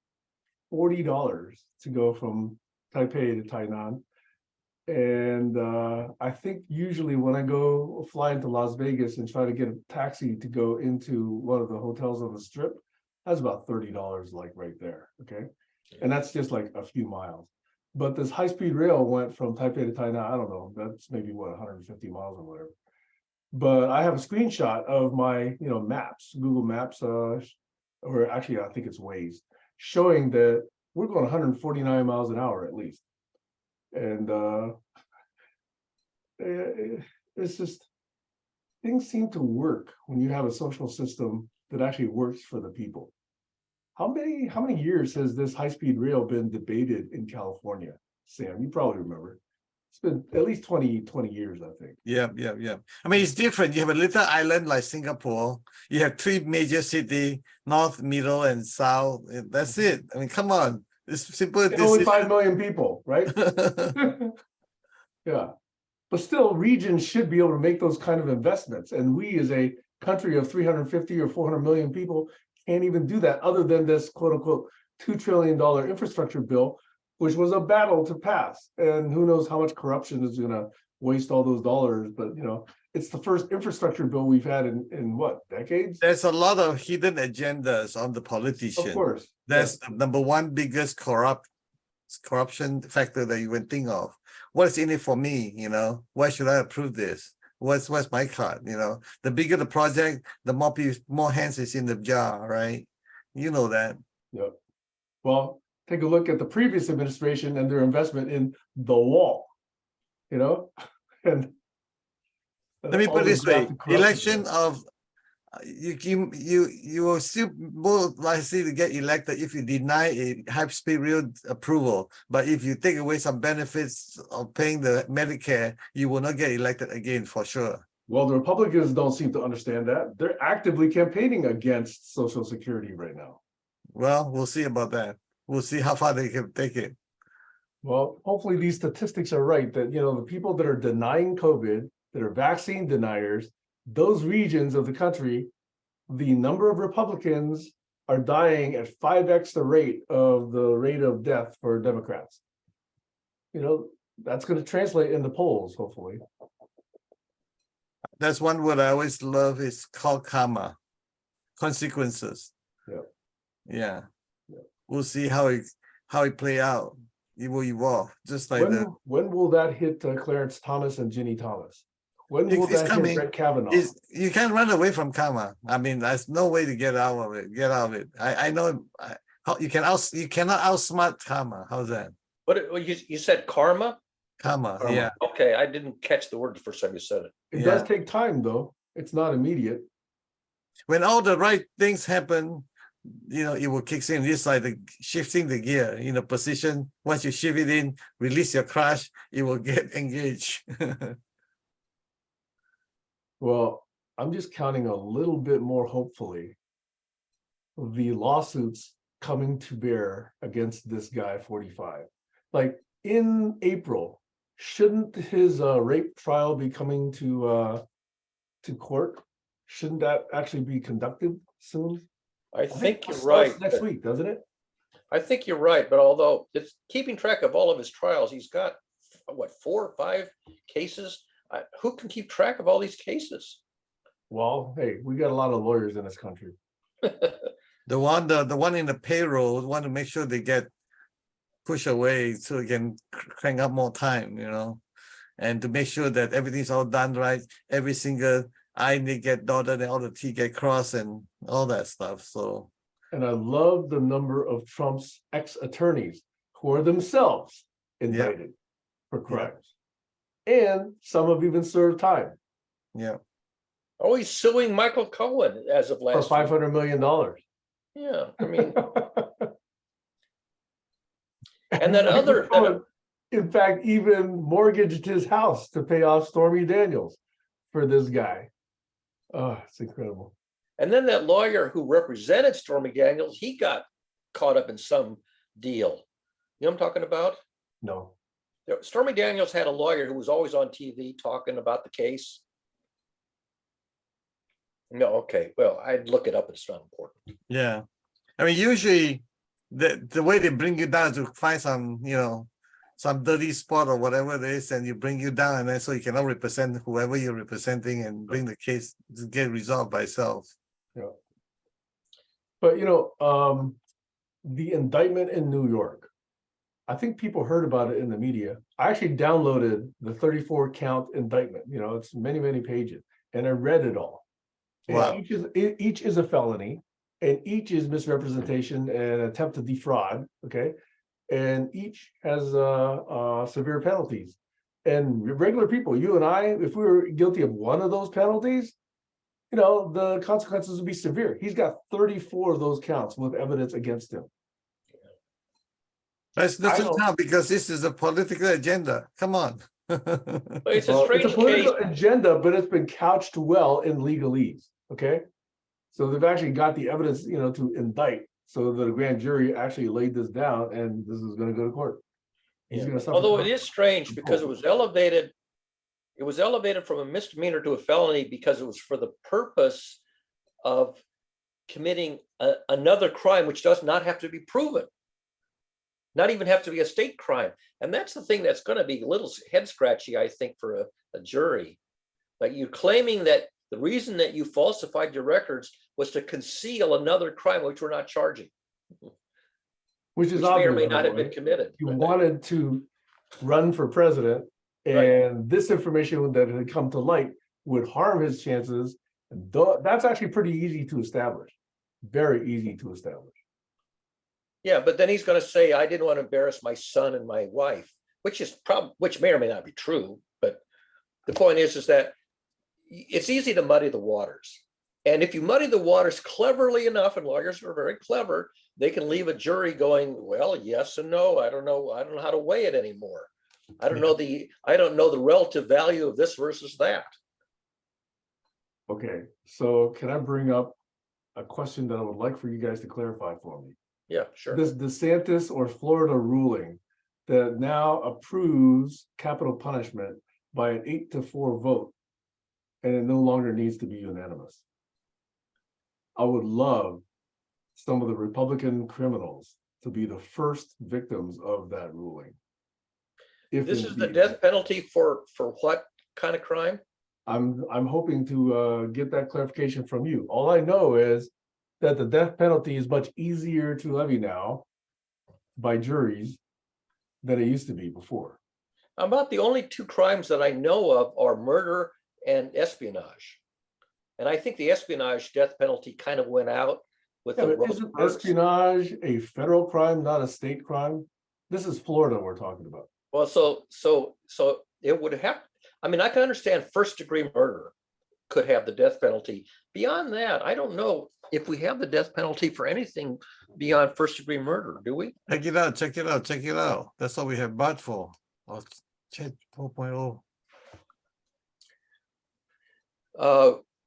$40 to go from Taipei to Tainan. And I think usually when I go fly into Las Vegas and try to get a taxi to go into one of the hotels on the strip, that's about $30 like right there, okay? And that's just like a few miles. But this high-speed rail went from Taipei to Tainan, I don't know, that's maybe what, 150 miles or whatever. But I have a screenshot of my, maps, Google Maps, or actually I think it's Waze, showing that we're going 149 miles an hour at least. And it's just, things seem to work when you have a social system that actually works for the people. How many years has this high-speed rail been debated in California? Sam, you probably remember. It's been at least 20 years, I think. Yeah. I mean, it's different. You have a little island like Singapore. You have 3 major cities, north, middle, and south. That's it. I mean, come on. It's simple. Only 5 million people, right? Yeah. But still, regions should be able to make those kind of investments. And we, as a country of 350 or 400 million people, can't even do that other than this quote unquote $2 trillion infrastructure bill, which was a battle to pass. And who knows how much corruption is going to waste all those dollars. But, it's the first infrastructure bill we've had in what, decades? There's a lot of hidden agendas on the politician. Of course. That's the number one biggest corruption factor that you can think of. What's in it for me? Why should I approve this? What's my card? The bigger the project, the more hands is in the jar, right? You know that. Yep. Well, take a look at the previous administration and their investment in the wall. And let me put it this way: election of you will still more likely to get elected if you deny a high-speed rail approval. But if you take away some benefits of paying the Medicare, you will not get elected again for sure. Well, the Republicans don't seem to understand that. They're actively campaigning against Social Security right now. Well, we'll see about that. We'll see how far they can take it. Well, hopefully these statistics are right that, the people that are denying COVID, that are vaccine deniers, those regions of the country, the number of Republicans are dying at 5x the rate of death for Democrats. That's going to translate in the polls, hopefully. That's one word I always love is called karma, consequences. Yeah. We'll see how it play out. It will evolve, just like when will that hit Clarence Thomas and Ginny Thomas? When will that hit Brett Kavanaugh? You can't run away from karma. I mean, there's no way to get out of it. I know you cannot outsmart karma. How's that? What you said? Karma? Karma. Yeah. Okay, I didn't catch the word the first time you said it. It does take time, though. It's not immediate. when all the right things happen, it will kick in. It's like the shifting the gear in a position. Once you shift it in, release your clutch, it will get engaged. Well, I'm just counting a little bit more hopefully the lawsuits coming to bear against this guy 45. Like in April, shouldn't his rape trial be coming to court? Shouldn't that actually be conducted soon? I think it you're starts right. next week, doesn't it? I think you're right, but although it's keeping track of all of his trials, he's got what, 4 or 5 cases. Who can keep track of all these cases? Well, hey, we got a lot of lawyers in this country. The one in the payroll want to make sure they get pushed away so we can crank up more time, and to make sure that everything's all done right, every single I need get dotted and all the T get crossed and all that stuff. So, and I love the number of Trump's ex-attorneys who are themselves indicted for crimes, and some have even served time. Yeah. Oh, he's suing Michael Cohen as of last for $500 million. Yeah, I mean, and that other, in fact, even mortgaged his house to pay off Stormy Daniels for this guy. Oh, it's incredible. And then that lawyer who represented Stormy Daniels, he got caught up in some deal. You know what I'm talking about? No. Stormy Daniels had a lawyer who was always on TV talking about the case. No, okay. Well, I'd look it up. It's not important. Yeah. I mean, usually the way they bring you down is to find some, some dirty spot or whatever it is, and you bring you down, and then so you cannot represent whoever you're representing and bring the case to get resolved by itself. Yeah. But, the indictment in New York, I think people heard about it in the media. I actually downloaded the 34 count indictment. It's many, many pages, and I read it all. Wow. And each is a felony, and each is misrepresentation and attempt to defraud. Okay, and each has severe penalties. And regular people, you and I, if we were guilty of one of those penalties, the consequences would be severe. He's got 34 of those counts with evidence against him. That's not now because this is a political agenda. Come on. It's a strange political case. agenda, but it's been couched well in legalese. Okay, so they've actually got the evidence, to indict, so that the grand jury actually laid this down, and this is going to go to court. He's going to suffer. Although it is strange because it was elevated from a misdemeanor to a felony because it was for the purpose of committing another crime, which does not have to be proven, not even have to be a state crime. And that's the thing that's going to be a little head scratchy, I think, for a jury. Like, you're claiming that the reason that you falsified your records was to conceal another crime which we're not charging, which may or may not have been committed. You wanted to run for president, and this information that had come to light would harm his chances. That's actually pretty easy to establish. Very easy to establish. Yeah, but then he's going to say, I didn't want to embarrass my son and my wife, which may or may not be true. But the point is that it's easy to muddy the waters. And if you muddy the waters cleverly enough, and lawyers are very clever, they can leave a jury going, well, yes and no. I don't know how to weigh it anymore. I don't know the relative value of this versus that. Okay, so can I bring up a question that I would like for you guys to clarify for me? Yeah, sure. This DeSantis or Florida ruling that now approves capital punishment by an 8-4 vote, and it no longer needs to be unanimous. I would love some of the Republican criminals to be the first victims of that ruling. If this is the death penalty for what kind of crime? I'm hoping to get that clarification from you. All I know is that the death penalty is much easier to levy now by juries than it used to be before. About the only 2 crimes that I know of are murder and espionage. And I think the espionage death penalty kind of went out with the isn't espionage a federal crime, not a state crime? This is Florida we're talking about. Well, so it would have, I mean, I can understand 1st-degree murder could have the death penalty. Beyond that, I don't know if we have the death penalty for anything beyond first-degree murder, do we? Check it out, check it out, check it out. That's what we have Bart for. Oh, Chat 4.0.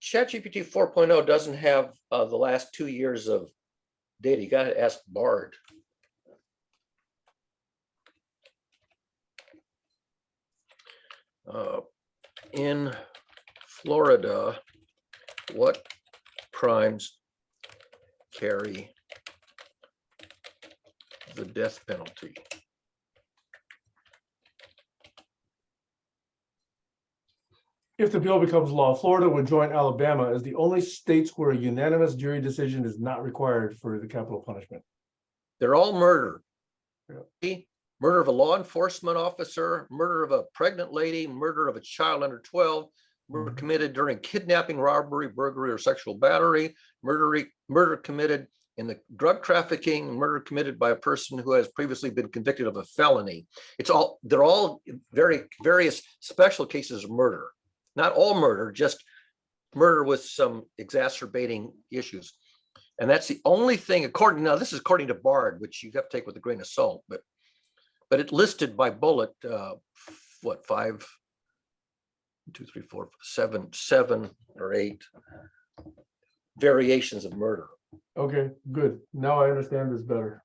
ChatGPT 4.0 doesn't have the last 2 years of data. You got to ask Bard. In Florida, what crimes carry the death penalty? If the bill becomes law, Florida would join Alabama as the only states where a unanimous jury decision is not required for the capital punishment. They're all murder. Yeah. Murder of a law enforcement officer, murder of a pregnant lady, murder of a child under 12, murder committed during kidnapping, robbery, burglary, or sexual battery, murder committed in the drug trafficking, murder committed by a person who has previously been convicted of a felony. They're all various special cases of murder. Not all murder, just murder with some exacerbating issues. And that's the only thing, this is according to Bard, which you have to take with a grain of salt, but it listed by bullet, 5, 2, 3, 4, 7 or 8 variations of murder. Okay, good. Now I understand this better.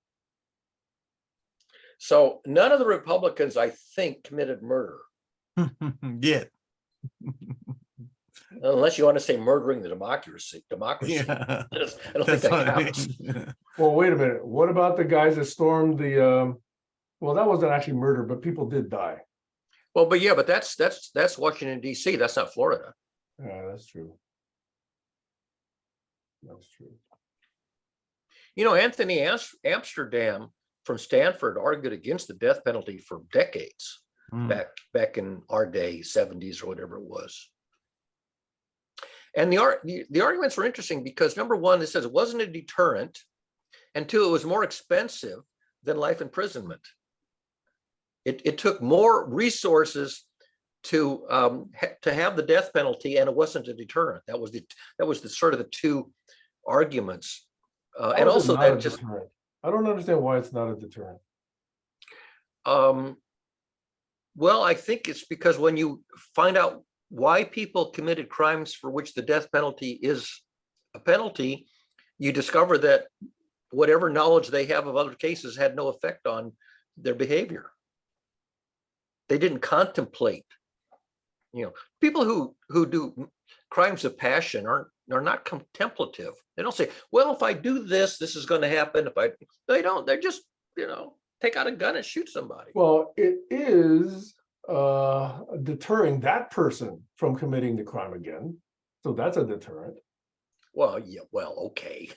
So none of the Republicans, I think, committed murder. Yeah. Unless you want to say murdering the democracy. Yeah. I don't think That's that what I counts. mean. Well, wait a minute. What about the guys that stormed the, well, that wasn't actually murder, but people did die. Well, but that's Washington, D.C. That's not Florida. Yeah, that's true. That's true. You know, Anthony Amsterdam from Stanford argued against the death penalty for decades, back in our day, 70s or whatever it was. And the arguments were interesting because, number one, it says it wasn't a deterrent, and two, it was more expensive than life imprisonment. It took more resources to have the death penalty, and it wasn't a deterrent. That was the sort of the two arguments. And also that just deterrent? I don't understand why it's not a deterrent. Well, I think it's because when you find out why people committed crimes for which the death penalty is a penalty, you discover that whatever knowledge they have of other cases had no effect on their behavior. They didn't contemplate. You know, people who do crimes of passion are not contemplative. They don't say, well, if I do this, this is going to happen. They don't. They're just, take out a gun and shoot somebody. Well, it is deterring that person from committing the crime again. So that's a deterrent. Well, yeah, well, okay.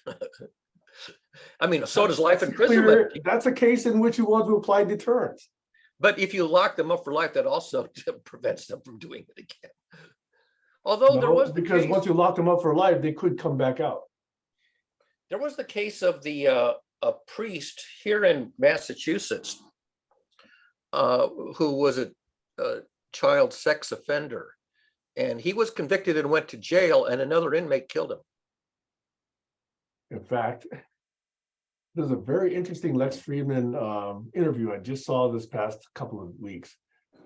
I mean, so does life imprisonment. That's a case in which you want to apply deterrence. But if you lock them up for life, that also prevents them from doing it again. Although there was because once you lock them up for life, they could come back out. There was the case of a priest here in Massachusetts who was a child sex offender, and he was convicted and went to jail, and another inmate killed him. In fact, there's a very interesting Lex Friedman interview I just saw this past couple of weeks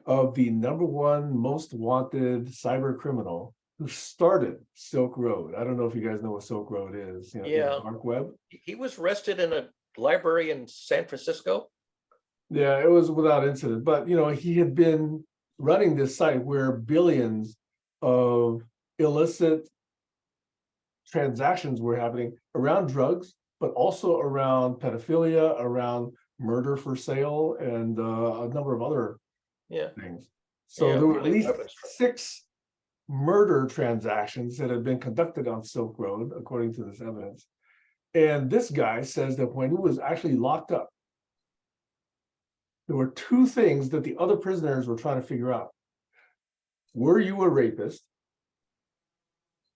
of the #1 most wanted cyber criminal who started Silk Road. I don't know if you guys know what Silk Road is. Yeah. Dark web. He was arrested in a library in San Francisco. Yeah, it was without incident, but he had been running this site where billions of illicit transactions were happening around drugs, but also around pedophilia, around murder for sale, and a number of other things. So there were at least 6 murder transactions that had been conducted on Silk Road, according to this evidence. And this guy says that when he was actually locked up, there were 2 things that the other prisoners were trying to figure out. Were you a rapist?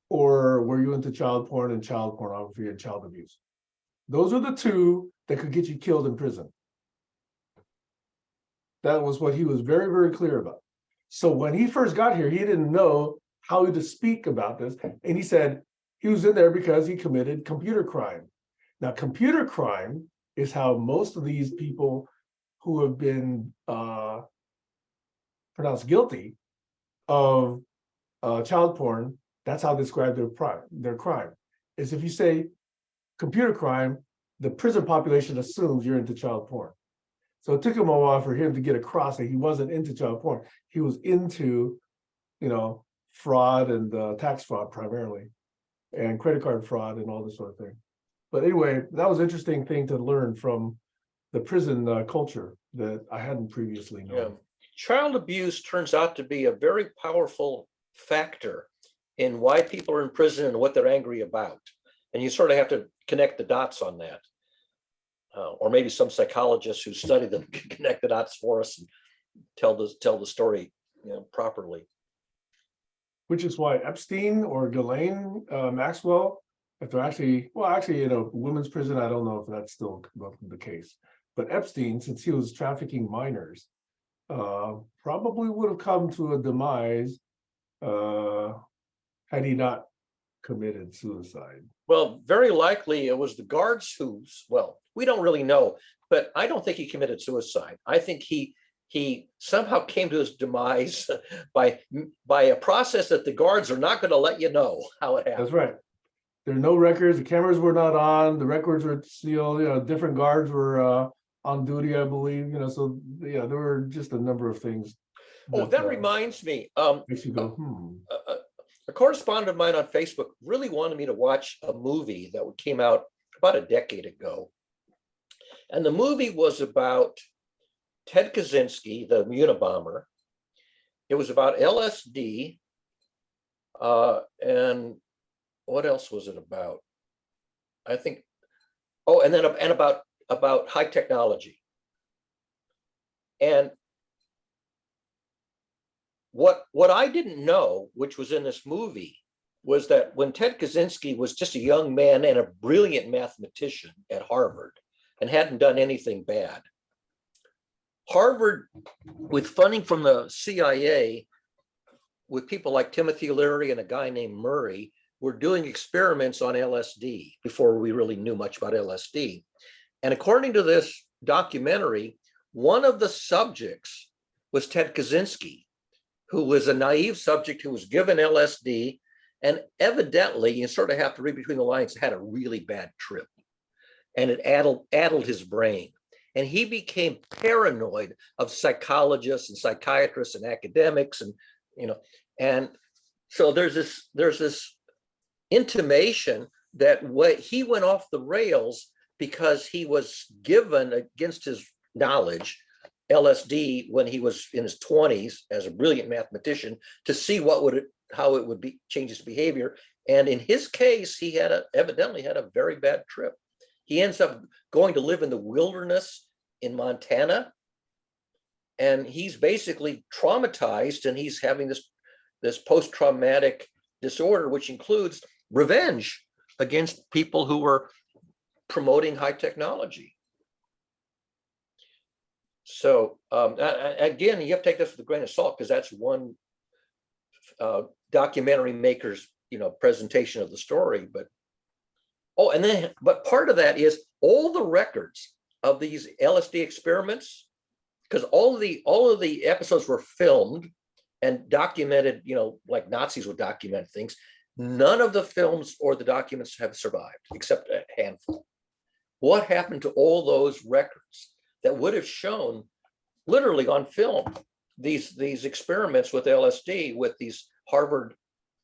Or were you into child porn and child pornography and child abuse? Those are the 2 that could get you killed in prison. That was what he was very, very clear about. So when he first got here, he didn't know how to speak about this. And he said he was in there because he committed computer crime. Now, computer crime is how most of these people who have been pronounced guilty of child porn, that's how they describe their crime. Is if you say computer crime, the prison population assumes you're into child porn. So it took him a while for him to get across that he wasn't into child porn. He was into, fraud and tax fraud primarily, and credit card fraud and all this sort of thing. But anyway, that was an interesting thing to learn from the prison culture that I hadn't previously known. Yeah. Child abuse turns out to be a very powerful factor in why people are in prison and what they're angry about. And you sort of have to connect the dots on that. Or maybe some psychologists who study them can connect the dots for us and tell the story, properly. Which is why Epstein or Ghislaine Maxwell, if they're actually, women's prison, I don't know if that's still the case. But Epstein, since he was trafficking minors, probably would have come to a demise had he not committed suicide. Well, very likely it was the guards we don't really know, but I don't think he committed suicide. I think he somehow came to his demise by a process that the guards are not going to let you know how it happened. That's right. There are no records. The cameras were not on. The records were sealed. Different guards were on duty, I believe. So there were just a number of things. That reminds me. Makes you go, A correspondent of mine on Facebook really wanted me to watch a movie that came out about a decade ago. And the movie was about Ted Kaczynski, the Unabomber. It was about LSD. And what else was it about? I think, and about high technology. And what I didn't know, which was in this movie, was that when Ted Kaczynski was just a young man and a brilliant mathematician at Harvard and hadn't done anything bad, Harvard, with funding from the CIA, with people like Timothy Leary and a guy named Murray, were doing experiments on LSD before we really knew much about LSD. And according to this documentary, one of the subjects was Ted Kaczynski, who was a naive subject who was given LSD and evidently, you sort of have to read between the lines, had a really bad trip. And it addled his brain. And he became paranoid of psychologists and psychiatrists and academics, and so there's this intimation that he went off the rails because he was given, against his knowledge, LSD when he was in his 20s as a brilliant mathematician to see how it would change his behavior. And in his case, he evidently had a very bad trip. He ends up going to live in the wilderness in Montana, and he's basically traumatized, and he's having this post-traumatic disorder, which includes revenge against people who were promoting high technology. So again, you have to take this with a grain of salt, because that's one documentary maker's presentation of the story. But part of that is all the records of these LSD experiments, because all of the episodes were filmed and documented, like Nazis would document things. None of the films or the documents have survived, except a handful. What happened to all those records that would have shown, literally on film, these experiments with LSD with these Harvard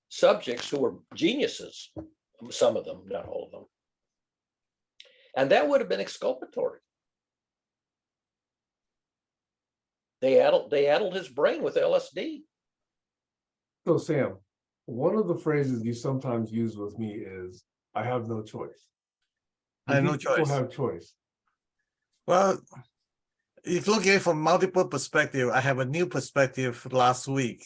subjects who were geniuses, some of them, not all of them. And that would have been exculpatory. They addled his brain with LSD. So Sam, one of the phrases you sometimes use with me is, I have no choice. I have no People choice. have choice. Well, if you look at it from multiple perspectives, I have a new perspective last week.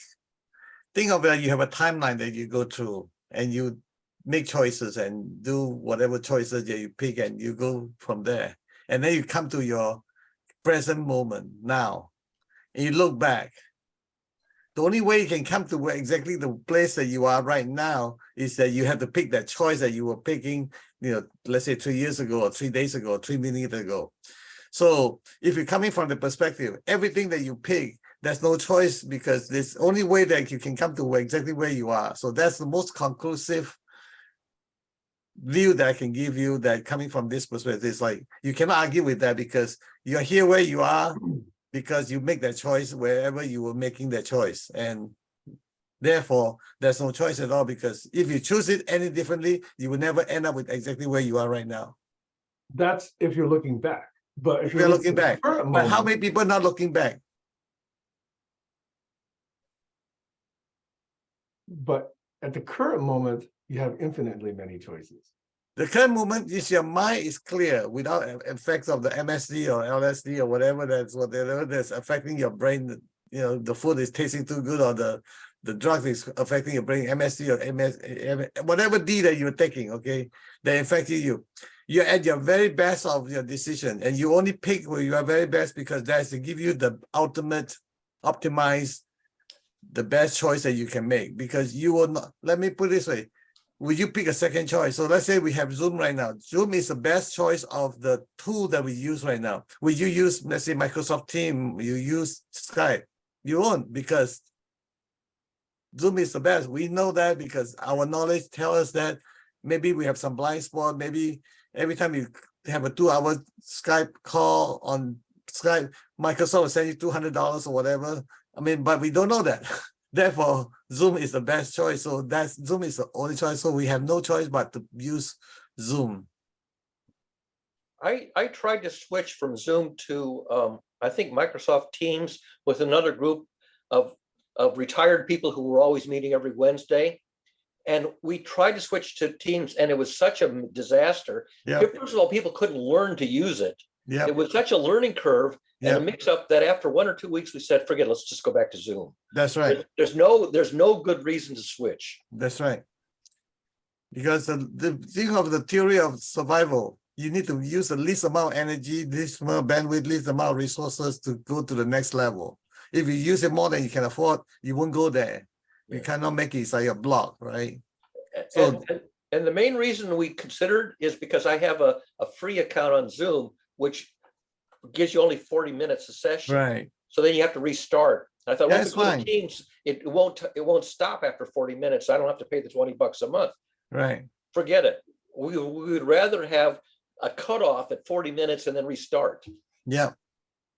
Think of it, you have a timeline that you go through and you make choices and do whatever choices that you pick, and you go from there. And then you come to your present moment now, and you look back. The only way you can come to where exactly the place that you are right now is that you have to pick that choice that you were picking, let's say 3 years ago or 3 days ago, 3 minutes ago. So if you're coming from the perspective, everything that you pick, there's no choice because there's only way that you can come to exactly where you are. So that's the most conclusive view that I can give you, that coming from this perspective. It's like you cannot argue with that because you're here where you are because you make that choice wherever you were making that choice. And therefore, there's no choice at all, because if you choose it any differently, you will never end up with exactly where you are right now. That's if you're looking back. But if You're looking back. current But how moment, many people are not looking back? but at the current moment, you have infinitely many choices. The current moment is your mind is clear without effects of the MSD or LSD or whatever that's affecting your brain. The food is tasting too good, or the drug is affecting your brain, MSD or whatever D that you're taking, okay, that affecting you. You're at your very best of your decision, and you only pick where you are very best because that's to give you the ultimate optimize, the best choice that you can make. Because you will not, let me put it this way, will you pick a second choice? So let's say we have Zoom right now. Zoom is the best choice of the tool that we use right now. Will you use, let's say, Microsoft Teams, you use Skype? You won't, because Zoom is the best. We know that because our knowledge tells us that. Maybe we have some blind spot. Maybe every time you have a 2-hour Skype call on Skype, Microsoft will send you $200 or whatever. I mean, but we don't know that. Therefore, Zoom is the best choice. So Zoom is the only choice. So we have no choice but to use Zoom. I tried to switch from Zoom to I think Microsoft Teams with another group of retired people who were always meeting every Wednesday. And we tried to switch to Teams, and it was such a disaster. Yeah. First of all, people couldn't learn to use it. Yeah. It was such a learning curve and a mix up that after 1 or 2 weeks, we said, forget it, let's just go back to Zoom. That's right. There's no good reason to switch. That's right. Because the thing of the theory of survival, you need to use the least amount of energy, least amount of bandwidth, least amount of resources to go to the next level. If you use it more than you can afford, you won't go there. You cannot make it. It's like a block, right? And the main reason we considered is because I have a free account on Zoom, which gives you only 40 minutes a session. Right. So then you have to restart. I thought, well, That's if we go to fine. Teams, it won't stop after 40 minutes. I don't have to pay the $20 a month. Right. Forget it. We would rather have a cutoff at 40 minutes and then restart. Yeah.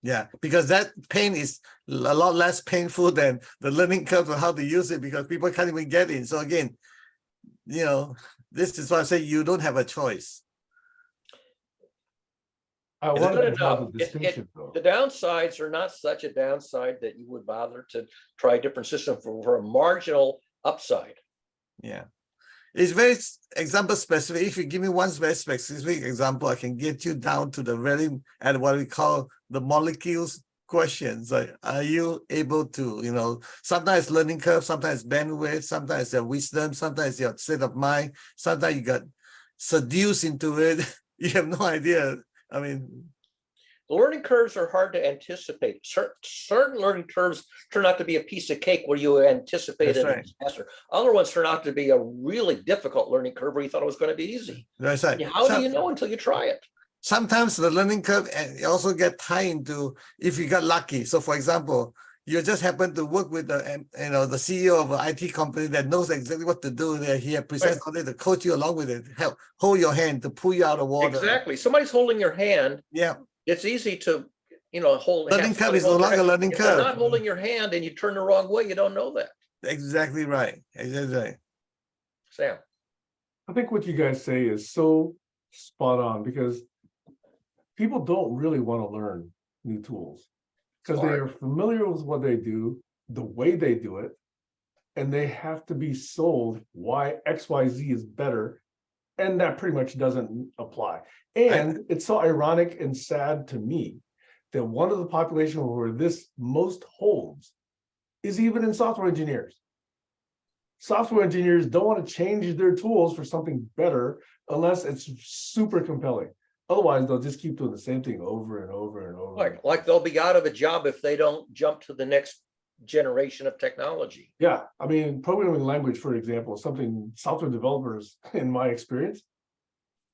Yeah, because that pain is a lot less painful than the learning curve of how to use it, because people can't even get in. So again, this is why I say you don't have a choice. I It's want good to draw enough. the distinction, though. The downsides are not such a downside that you would bother to try a different system for a marginal upside. Yeah. It's very example specific. If you give me one very specific example, I can get you down to the very, at what we call the molecules questions. Like, are you able to, sometimes learning curve, sometimes bandwidth, sometimes your wisdom, sometimes your state of mind, sometimes you got seduced into it. You have no idea. I mean, the learning curves are hard to anticipate. Certain learning curves turn out to be a piece of cake where you anticipate a disaster. Other ones turn out to be a really difficult learning curve where you thought it was going to be easy. That's right. How do you know until you try it? Sometimes the learning curve also get tied into if you got lucky. So, for example, you just happen to work with the CEO of an IT company that knows exactly what to do. There, he presents all to coach you along with it, help hold your hand to pull you out of water. Exactly. Somebody's holding your hand. Yeah. It's easy to, hold. Learning curve is no longer learning curve. If they're not holding your hand and you turn the wrong way, you don't know that. Exactly right. Exactly right. Sam. I think what you guys say is so spot on, because people don't really want to learn new tools because they are familiar with what they do, the way they do it, and they have to be sold why XYZ is better. And that pretty much doesn't apply. And it's so ironic and sad to me that one of the population where this most holds is even in software engineers. Software engineers don't want to change their tools for something better unless it's super compelling. Otherwise, they'll just keep doing the same thing over and over and over. Like they'll be out of a job if they don't jump to the next generation of technology. Yeah, I mean, programming language, for example, something software developers, in my experience,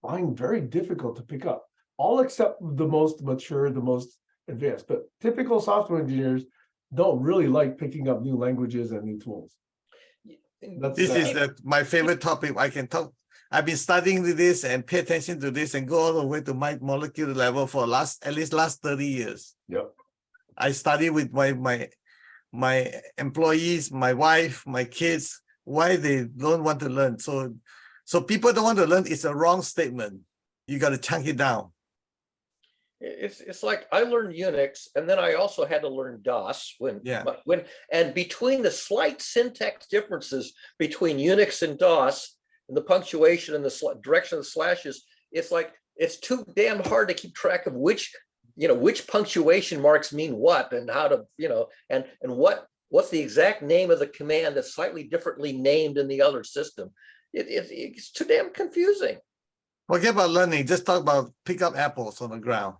find very difficult to pick up. All except the most mature, the most advanced. But typical software engineers don't really like picking up new languages and new tools. This is my favorite topic. I can talk. I've been studying this and pay attention to this and go all the way to my molecular level for at least last 30 years. Yep. I study with my employees, my wife, my kids, why they don't want to learn. So people don't want to learn is a wrong statement. You got to chunk it down. It's like I learned Unix, and then I also had to learn DOS and between the slight syntax differences between Unix and DOS and the punctuation and the direction of the slashes, it's like it's too damn hard to keep track of which punctuation marks mean what and how to, and what's the exact name of the command that's slightly differently named in the other system. It's too damn confusing. Forget about learning. Just talk about pick up apples on the ground.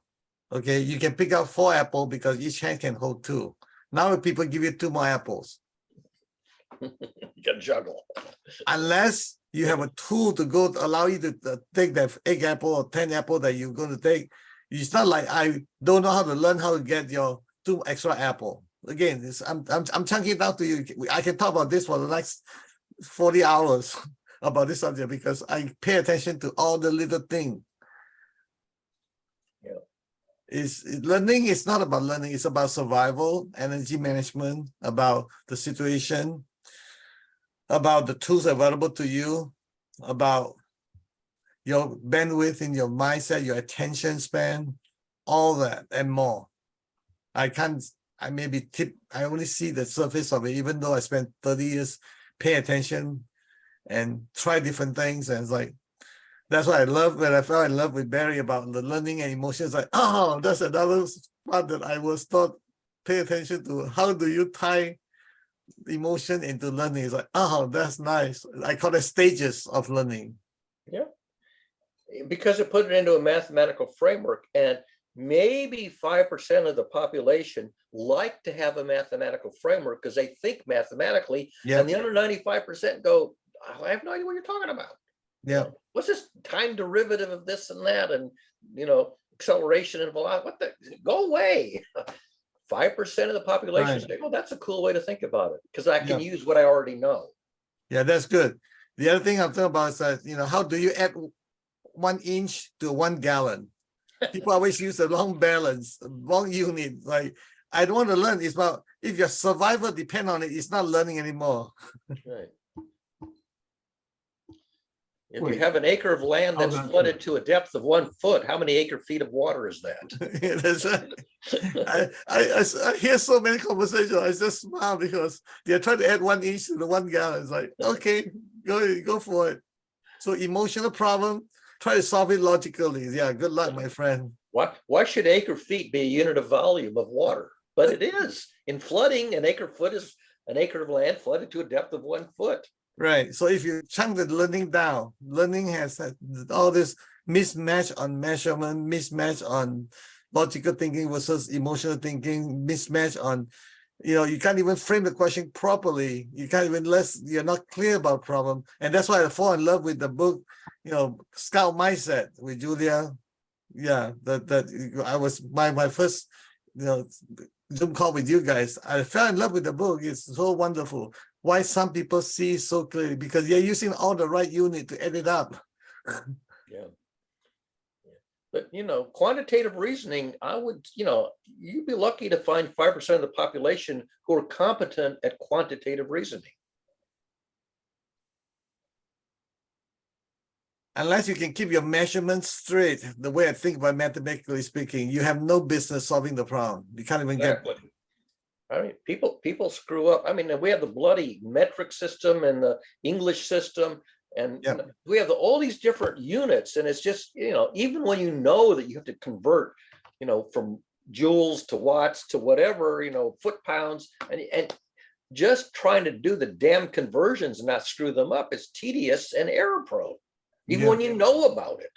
Okay, you can pick up 4 apples because each hand can hold 2. Now people give you 2 more apples. You can juggle. Unless you have a tool to go allow you to take that 8 apple or 10 apple that you're going to take. It's not like I don't know how to learn how to get your 2 extra apple. Again, I'm chunking it down to you. I can talk about this for the next 40 hours about this subject because I pay attention to all the little things. Learning is not about learning, it's about survival, energy management, about the situation, about the tools available to you, about your bandwidth in your mindset, your attention span, all that and more. I only see the surface of it, even though I spent 30 years pay attention and try different things. And it's like, that's what I love when I fell in love with Barry about the learning and emotions. Like, oh, that's another part that I was taught, pay attention to. How do you tie emotion into learning? It's like, oh, that's nice. I call it stages of learning. Yeah, because it put it into a mathematical framework, and maybe 5% of the population like to have a mathematical framework because they think mathematically, and the other 95% go, I have no idea what you're talking about. Yeah. What's this time derivative of this and that, and acceleration and velocity? What the? Go away. 5% of the population say, "Oh, that's a cool way to think about it because I can use what I already know." Yeah, that's good. The other thing I'm talking about is that how do you add 1 inch to 1 gallon? People always use the wrong balance, wrong unit. Like I don't want to learn. It's about if your survival depend on it, it's not learning anymore. Right. If you have an acre of land that's flooded to a depth of 1 foot, how many acre feet of water is that? Yeah, that's right. I hear so many conversations. I just smile because they're trying to add 1 inch to the 1 gallon. It's like, okay, go for it. So emotional problem, try to solve it logically. Yeah, good luck, my friend. Why should acre feet be a unit of volume of water? But it is. In flooding, an acre foot is an acre of land flooded to a depth of 1 foot. Right. So if you chunk the learning down, learning has all this mismatch on measurement, mismatch on logical thinking versus emotional thinking, mismatch on, you can't even frame the question properly. You can't even, you're not clear about problem. And that's why I fall in love with the book, Scout Mindset with Julia. Yeah, that I was my first, Zoom call with you guys. I fell in love with the book. It's so wonderful. Why some people see so clearly, because you're using all the right unit to add it up. Yeah. But, quantitative reasoning, I would, you'd be lucky to find 5% of the population who are competent at quantitative reasoning. Unless you can keep your measurements straight, the way I think about mathematically speaking, you have no business solving the problem. You can't even get. I mean, people screw up. I mean, we have the bloody metric system and the English system, and we have all these different units. And it's just, even when you know that you have to convert, from joules to watts to whatever, foot pounds, and just trying to do the damn conversions and not screw them up is tedious and error prone, even when you know about it.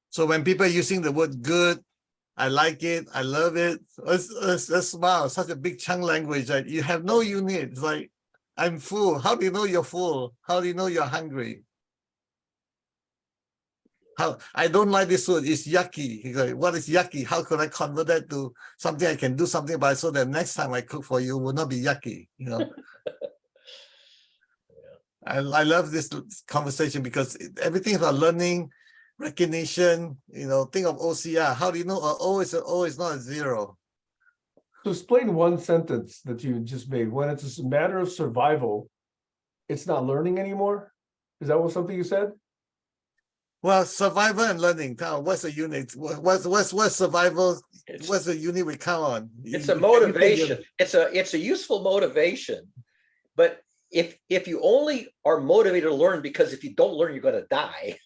So when people are using the word good, I like it. I love it. It's smile, such a big chunk language. Like you have no unit. It's like, I'm full. How do you know you're full? How do you know you're hungry? How I don't like this food. It's yucky. He's like, what is yucky? How could I convert that to something I can do something about so that next time I cook for you will not be yucky? You know. I love this conversation because everything about learning, recognition, you know, think of OCR. How do you know an O is an O is not a zero? To explain one sentence that you just made, when it's a matter of survival, it's not learning anymore. Is that what something you said? Well, survival and learning. What's a unit? What's survival? It's- What's the unit we count on? It's a motivation. It's a useful motivation. But if you only are motivated to learn because if you don't learn, you're going to die.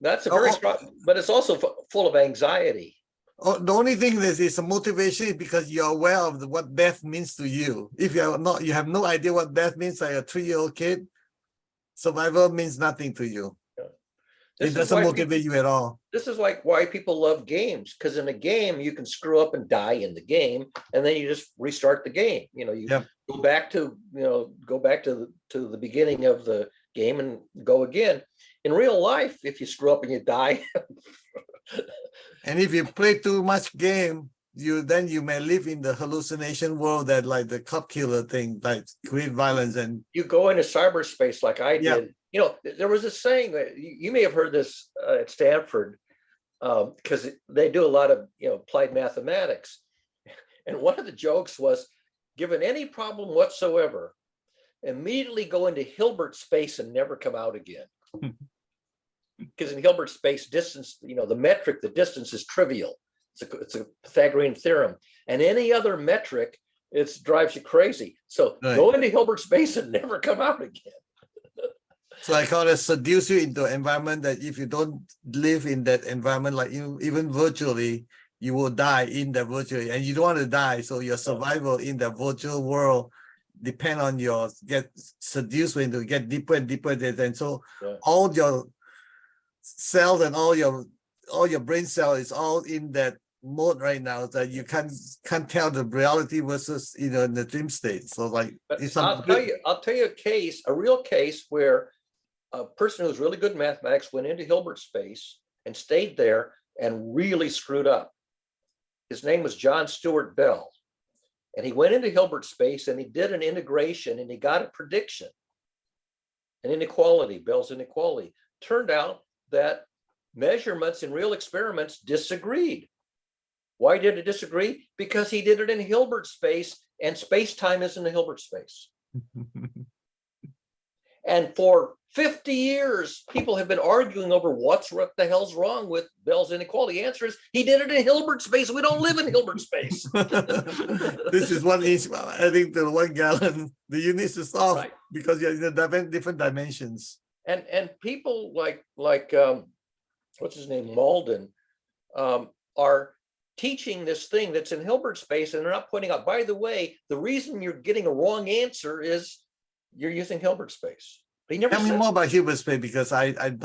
That's a very strong, but it's also full of anxiety. Oh, the only thing that is a motivation is because you're aware of what death means to you. If you're not, you have no idea what death means, like a 3-year-old kid, survival means nothing to you. This It is doesn't why motivate you at all. This is like why people love games, because in a game you can screw up and die in the game, and then you just restart the game. You know, you Yep. go back to the beginning of the game and go again. In real life, if you screw up and you die, And if you play too much game, you may live in the hallucination world that like the cop killer thing, like create violence and you go into cyberspace like I Yep. did. You know, there was a saying that you may have heard this at Stanford, because they do a lot of applied mathematics. And one of the jokes was, given any problem whatsoever, immediately go into Hilbert space and never come out again. Because in Hilbert space, distance, the metric, the distance is trivial. It's a Pythagorean theorem. And any other metric, it drives you crazy. So Right. go into Hilbert space and never come out again. so I call it seduce you into an environment that if you don't live in that environment, like even virtually, you will die in that virtually, and you don't want to die. So your survival in the virtual world depend on your get seduced into get deeper and deeper. And so all your cells and all your brain cell is all in that mode right now that you can't tell the reality versus in the dream state. So like I'll tell you a real case where a person who's really good in mathematics went into Hilbert space and stayed there and really screwed up. His name was John Stuart Bell. And he went into Hilbert space and he did an integration and he got a prediction, an inequality, Bell's inequality. Turned out that measurements in real experiments disagreed. Why did it disagree? Because he did it in Hilbert space, and space-time is in the Hilbert space. And for 50 years, people have been arguing over what the hell's wrong with Bell's inequality. The answer is he did it in Hilbert space. We don't live in Hilbert space. This is 1 inch adding to 1 gallon. The units is off Right. because you're in the different dimensions. And people like what's his name, Malden, are teaching this thing that's in Hilbert space, and they're not pointing out, by the way, the reason you're getting a wrong answer is you're using Hilbert space. But he never Tell me said more about Hilbert space because I'm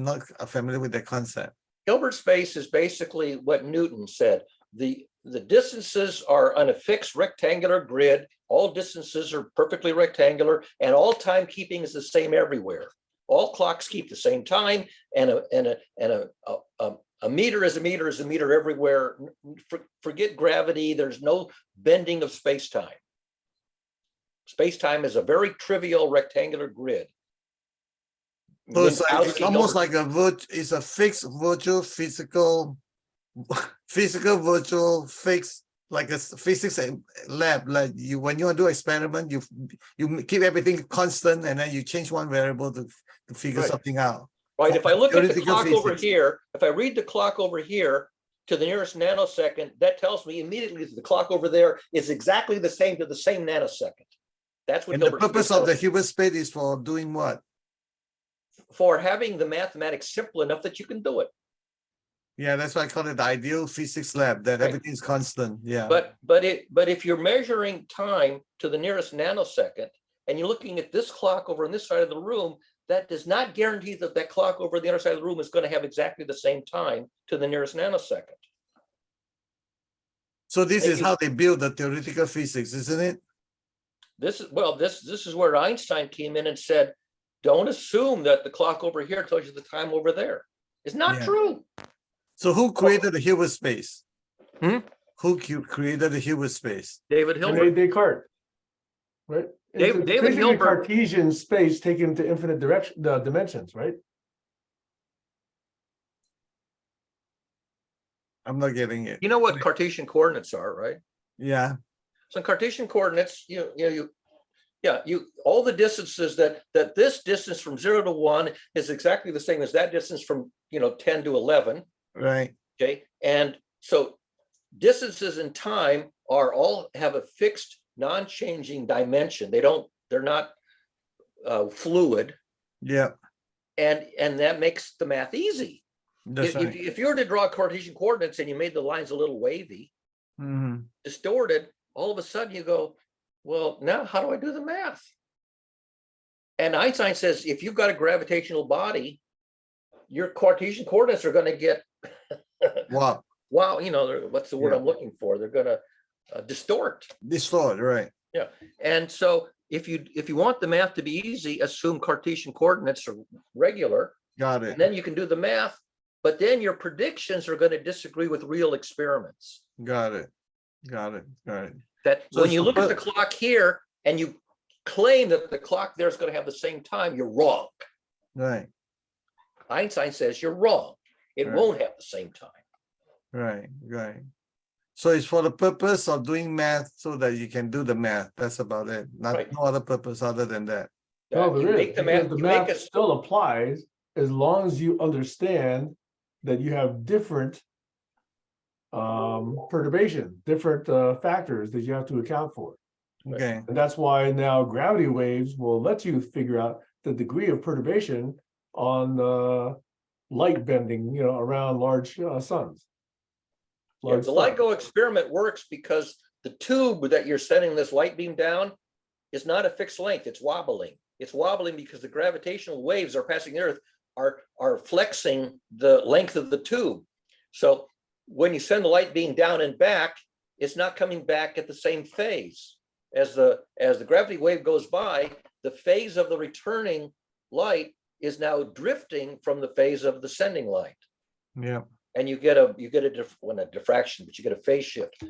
not familiar with the concept. Hilbert space is basically what Newton said. The distances are on a fixed rectangular grid. All distances are perfectly rectangular, and all timekeeping is the same everywhere. All clocks keep the same time, and a meter is a meter is a meter everywhere. Forget gravity. There's no bending of space-time. Space-time is a very trivial rectangular grid. So it's almost Hilbert. like it's a fixed virtual physical virtual fixed, like a physics lab. Like when you do experiment, you keep everything constant and then you change one variable to figure Right. something out. Right, if I look at the Theoretical clock over physics. here, if I read the clock over here to the nearest nanosecond, that tells me immediately that the clock over there is exactly the same to the same nanosecond. That's what And the Hilbert purpose space of the does. Hilbert space is for doing what? For having the mathematics simple enough that you can do it. Yeah, that's why I call it the ideal physics lab, that Right. everything's constant. Yeah. But if you're measuring time to the nearest nanosecond and you're looking at this clock over on this side of the room, that does not guarantee that that clock over the other side of the room is going to have exactly the same time to the nearest nanosecond. So this If is you- how they build the theoretical physics, isn't it? This is where Einstein came in and said, don't assume that the clock over here tells you the time over there. It's not Yeah. true. So who created the Hilbert space? Hmm? Created the Hilbert space? David Rene Hilbert. Descartes, right? It's David basically Hilbert. Cartesian space taken to infinite dimensions, right? I'm not getting it. You know what Cartesian coordinates are, right? Yeah, So in Cartesian coordinates, all the distances that this distance from 0 to 1 is exactly the same as that distance from 10 to 11. right. Okay, and so distances in time have a fixed, non-changing dimension. They're not fluid, Yeah, and that makes the math easy. that's right. If you were to draw Cartesian coordinates and you made the lines a little wavy, Mhm. distorted, all of a sudden you go, well, now how do I do the math? And Einstein says, if you've got a gravitational body, your Cartesian coordinates are going to get, Wow, wow, what's the word Yeah. I'm looking for? They're going to distort. distort, right? And so if you want the math to be easy, assume Cartesian coordinates are regular, Got and it. then you can do the math, but then your predictions are going to disagree with real experiments. Got it. Got it. Got it. That So when you look at the suppose- clock here and you claim that the clock there is going to have the same time, you're wrong. Right. Einstein says you're wrong. It Right. won't have the same time. Right. Right. So it's for the purpose of doing math so that you can do the math. That's about it. Not Right. no other purpose other than that. No, You there make is, the because math, the you make math a still applies as long as you understand that you have different perturbation, different factors that you have to account for. Okay. And that's why now gravity waves will let you figure out the degree of perturbation on light bending, around large suns. Yeah, Large the stars. LIGO experiment works because the tube that you're sending this light beam down is not a fixed length. It's wobbling. It's wobbling because the gravitational waves are passing the Earth are flexing the length of the tube. So when you send the light beam down and back, it's not coming back at the same phase. As the gravity wave goes by, the phase of the returning light is now drifting from the phase of the sending light. Yeah. And you get a diffraction, but you get a phase shift.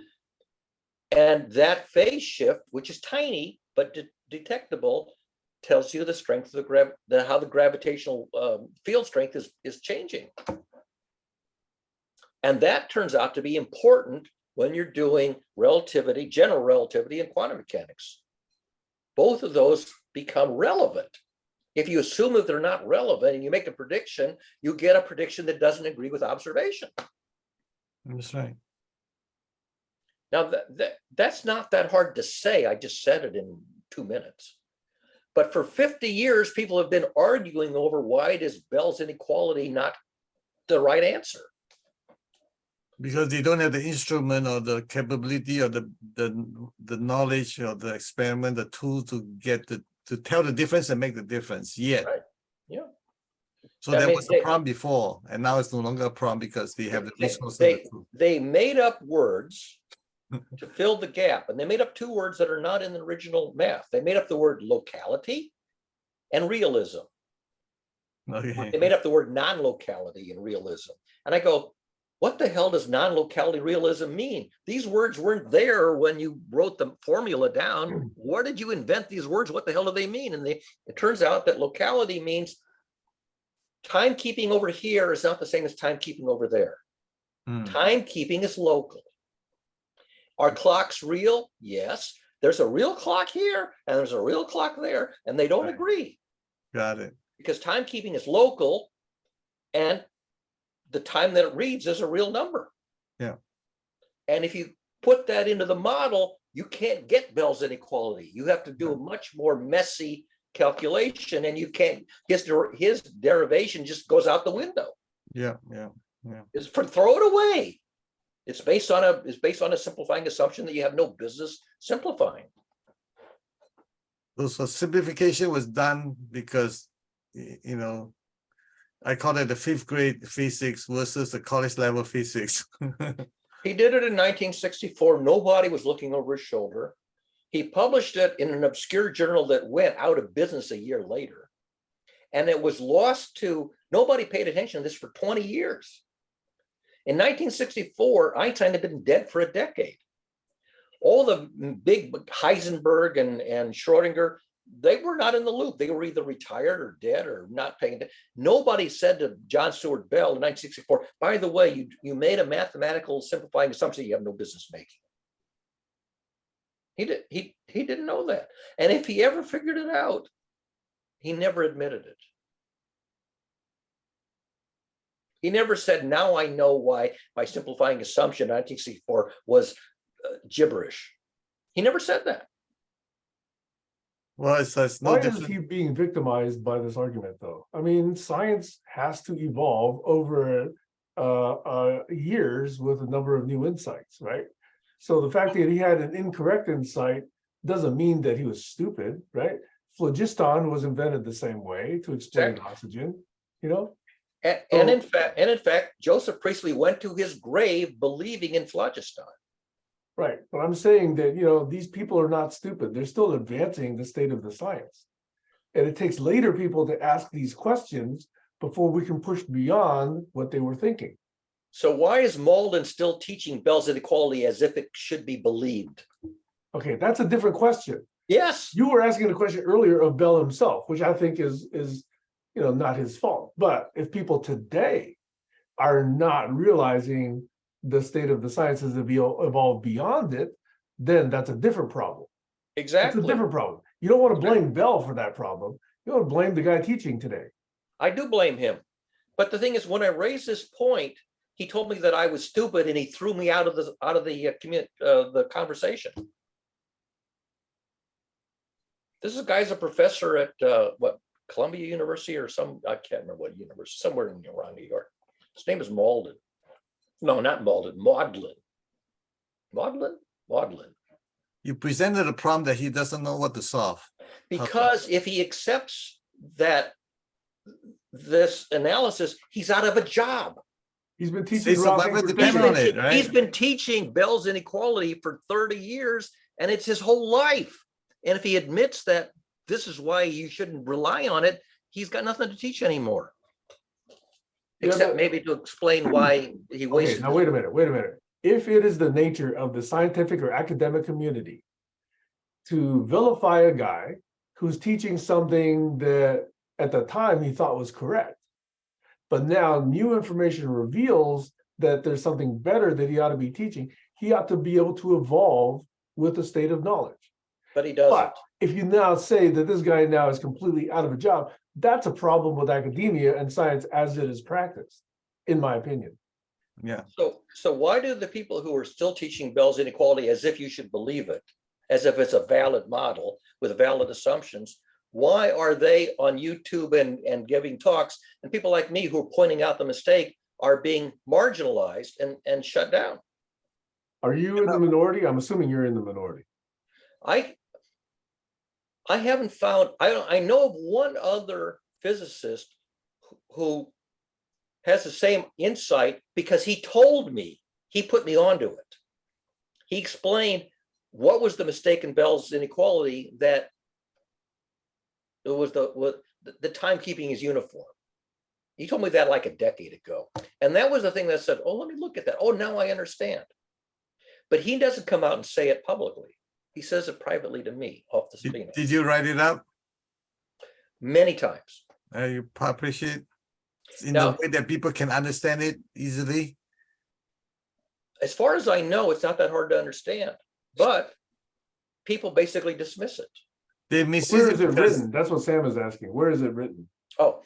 And that phase shift, which is tiny but detectable, tells you the strength of how the gravitational field strength is changing. And that turns out to be important when you're doing relativity, general relativity, and quantum mechanics. Both of those become relevant. If you assume that they're not relevant and you make a prediction, you get a prediction that doesn't agree with observation. That's right. Now, that's not that hard to say. I just said it in 2 minutes. But for 50 years, people have been arguing over why is Bell's inequality not the right answer. Because they don't have the instrument or the capability or the knowledge or the experiment, the tool to get to tell the difference and make the difference yet. Right. Yeah. So I that mean, was a problem before, and now it's no longer a problem because they have the resources. They made up words to fill the gap, and they made up 2 words that are not in the original math. They made up the word locality and realism. Okay. They made up the word non-locality and realism. And I go, what the hell does non-locality realism mean? These words weren't there when you wrote the formula down. Where did you invent these words? What the hell do they mean? And it turns out that locality means timekeeping over here is not the same as timekeeping over there. Timekeeping is local. Are clocks real? Yes. There's a real clock here and there's a real clock there, and they don't Right. agree. Got it. Because timekeeping is local and the time that it reads is a real number. Yeah. And if you put that into the model, you can't get Bell's inequality. You have to do a much more messy calculation, and you can't, his derivation just goes out the window. Yeah. Throw it away. It's based on a simplifying assumption that you have no business simplifying. So simplification was done because, I call it the 5th grade physics versus the college level physics. He did it in 1964. Nobody was looking over his shoulder. He published it in an obscure journal that went out of business a year later. And it was lost to, nobody paid attention to this for 20 years. In 1964, Einstein had been dead for a decade. All the big Heisenberg and Schrodinger, they were not in the loop. They were either retired or dead or not paying attention. Nobody said to John Stuart Bell in 1964, by the way, you made a mathematical simplifying assumption you have no business making. He didn't know that. And if he ever figured it out, he never admitted it. He never said, now I know why my simplifying assumption in 1964 was gibberish. He never said that. Well, it's no Why different. is he being victimized by this argument, though? I mean, science has to evolve over years with a number of new insights, right? So the fact that he had an incorrect insight doesn't mean that he was stupid, right? Phlogiston was invented the same way to explain Exactly. oxygen, you know? And in fact, Joseph Priestley went to his grave believing in phlogiston. Right, but I'm saying that, you know, these people are not stupid. They're still advancing the state of the science. And it takes later people to ask these questions before we can push beyond what they were thinking. So why is Malden still teaching Bell's inequality as if it should be believed? Okay, that's a different question. Yes. You were asking the question earlier of Bell himself, which I think is you know, not his fault. But if people today are not realizing the state of the sciences have evolved beyond it, then that's a different problem. Exactly. It's a different problem. You don't want to blame Bell for that problem. You want to blame the guy teaching today. I do blame him. But the thing is, when I raised this point, he told me that I was stupid and he threw me out of the conversation. This guy's a professor at Columbia University or I can't remember what university, somewhere around New York. His name is Malden. No, not Malden, Maudlin. Maudlin. You presented a problem that he doesn't know what to solve. Because if he accepts that this analysis, he's out of a job. He's been teaching. He's been teaching Bell's inequality for 30 years, and it's his whole life. And if he admits that this is why you shouldn't rely on it, he's got nothing to teach anymore. Except maybe to explain why he wasted. Okay, now wait a minute. If it is the nature of the scientific or academic community to vilify a guy who's teaching something that at the time he thought was correct, but now new information reveals that there's something better that he ought to be teaching, he ought to be able to evolve with the state of knowledge. But he doesn't. But if you now say that this guy now is completely out of a job, that's a problem with academia and science as it is practiced, in my opinion. Yeah. So why do the people who are still teaching Bell's inequality as if you should believe it, as if it's a valid model with valid assumptions, why are they on YouTube and giving talks, and people like me who are pointing out the mistake are being marginalized and shut down? Are you in the minority? I'm assuming you're in the minority. I haven't found, I know of one other physicist who has the same insight because he told me, he put me onto it. He explained what was the mistake in Bell's inequality, that it was the timekeeping is uniform. He told me that like a decade ago. And that was the thing that said, oh, let me look at that. Oh, now I understand. But he doesn't come out and say it publicly. He says it privately to me off the screen. Did you write it up? Many times. You publish it in Now, the way that people can understand it easily? As far as I know, it's not that hard to understand, but people basically dismiss it. They miss Where is it written? That's what Sam is asking. Where is it written? Oh,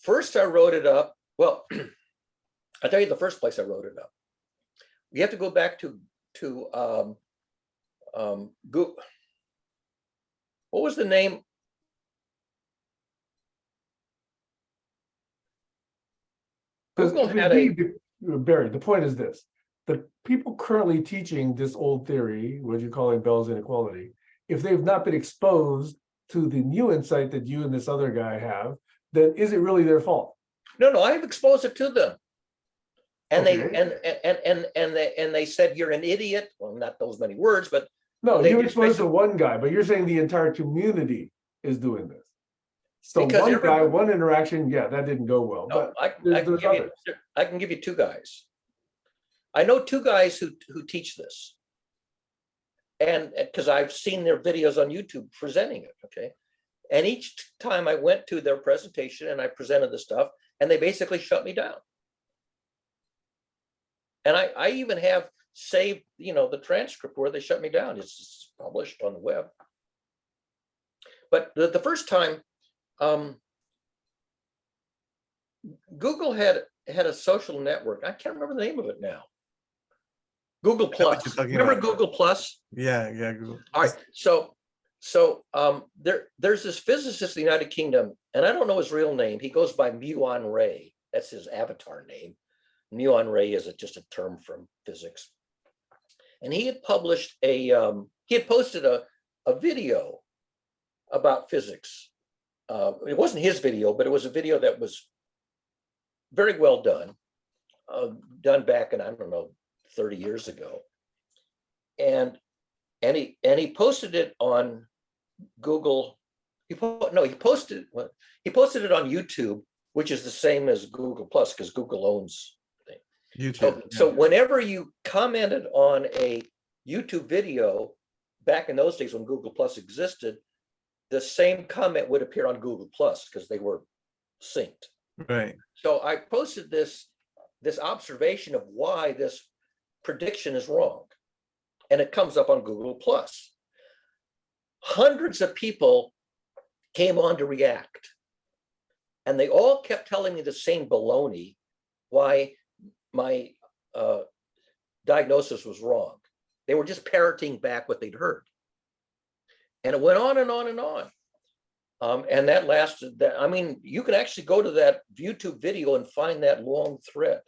first I wrote it up. Well, I'll tell you the first place I wrote it up. You have to go back to Google. What was the name? Google had Barry, the point is this: the people currently teaching this old theory, what you're calling Bell's inequality, if they've not been exposed to the new insight that you and this other guy have, then is it really their fault? No, I've exposed it to them. And they Okay. and they said you're an idiot. Well, not those many words, but No, they you just exposed to basically- one guy, but you're saying the entire community is doing this. So Because one guy, everybody- one interaction, yeah, that didn't go well, no, but I can there's give you others. I can give you two guys. I know two guys who teach this. And because I've seen their videos on YouTube presenting it, okay? And each time I went to their presentation and I presented the stuff, and they basically shut me down. And I even have saved, the transcript where they shut me down. It's published on the web. But the first time, Google had a social network. I can't remember the name of it now. Google what you're Plus. talking Remember about. Google Plus? Yeah, Google. All right. So there's this physicist in the United Kingdom, and I don't know his real name. He goes by Muon Ray. That's his avatar name. Muon Ray is just a term from physics. And he had published he had posted a video about physics. It wasn't his video, but it was a video that was very well done, done back in, I don't know, 30 years ago. And he posted it on Google. He posted it on YouTube, which is the same as Google Plus because Google owns it. YouTube. So whenever you commented on a YouTube video back in those days when Google Plus existed, the same comment would appear on Google Plus because they were synced. Right. So I posted this observation of why this prediction is wrong. And it comes up on Google Plus. Hundreds of people came on to react. And they all kept telling me the same baloney why my diagnosis was wrong. They were just parroting back what they'd heard. And it went on and on and on. And that lasted, you can actually go to that YouTube video and find that long thread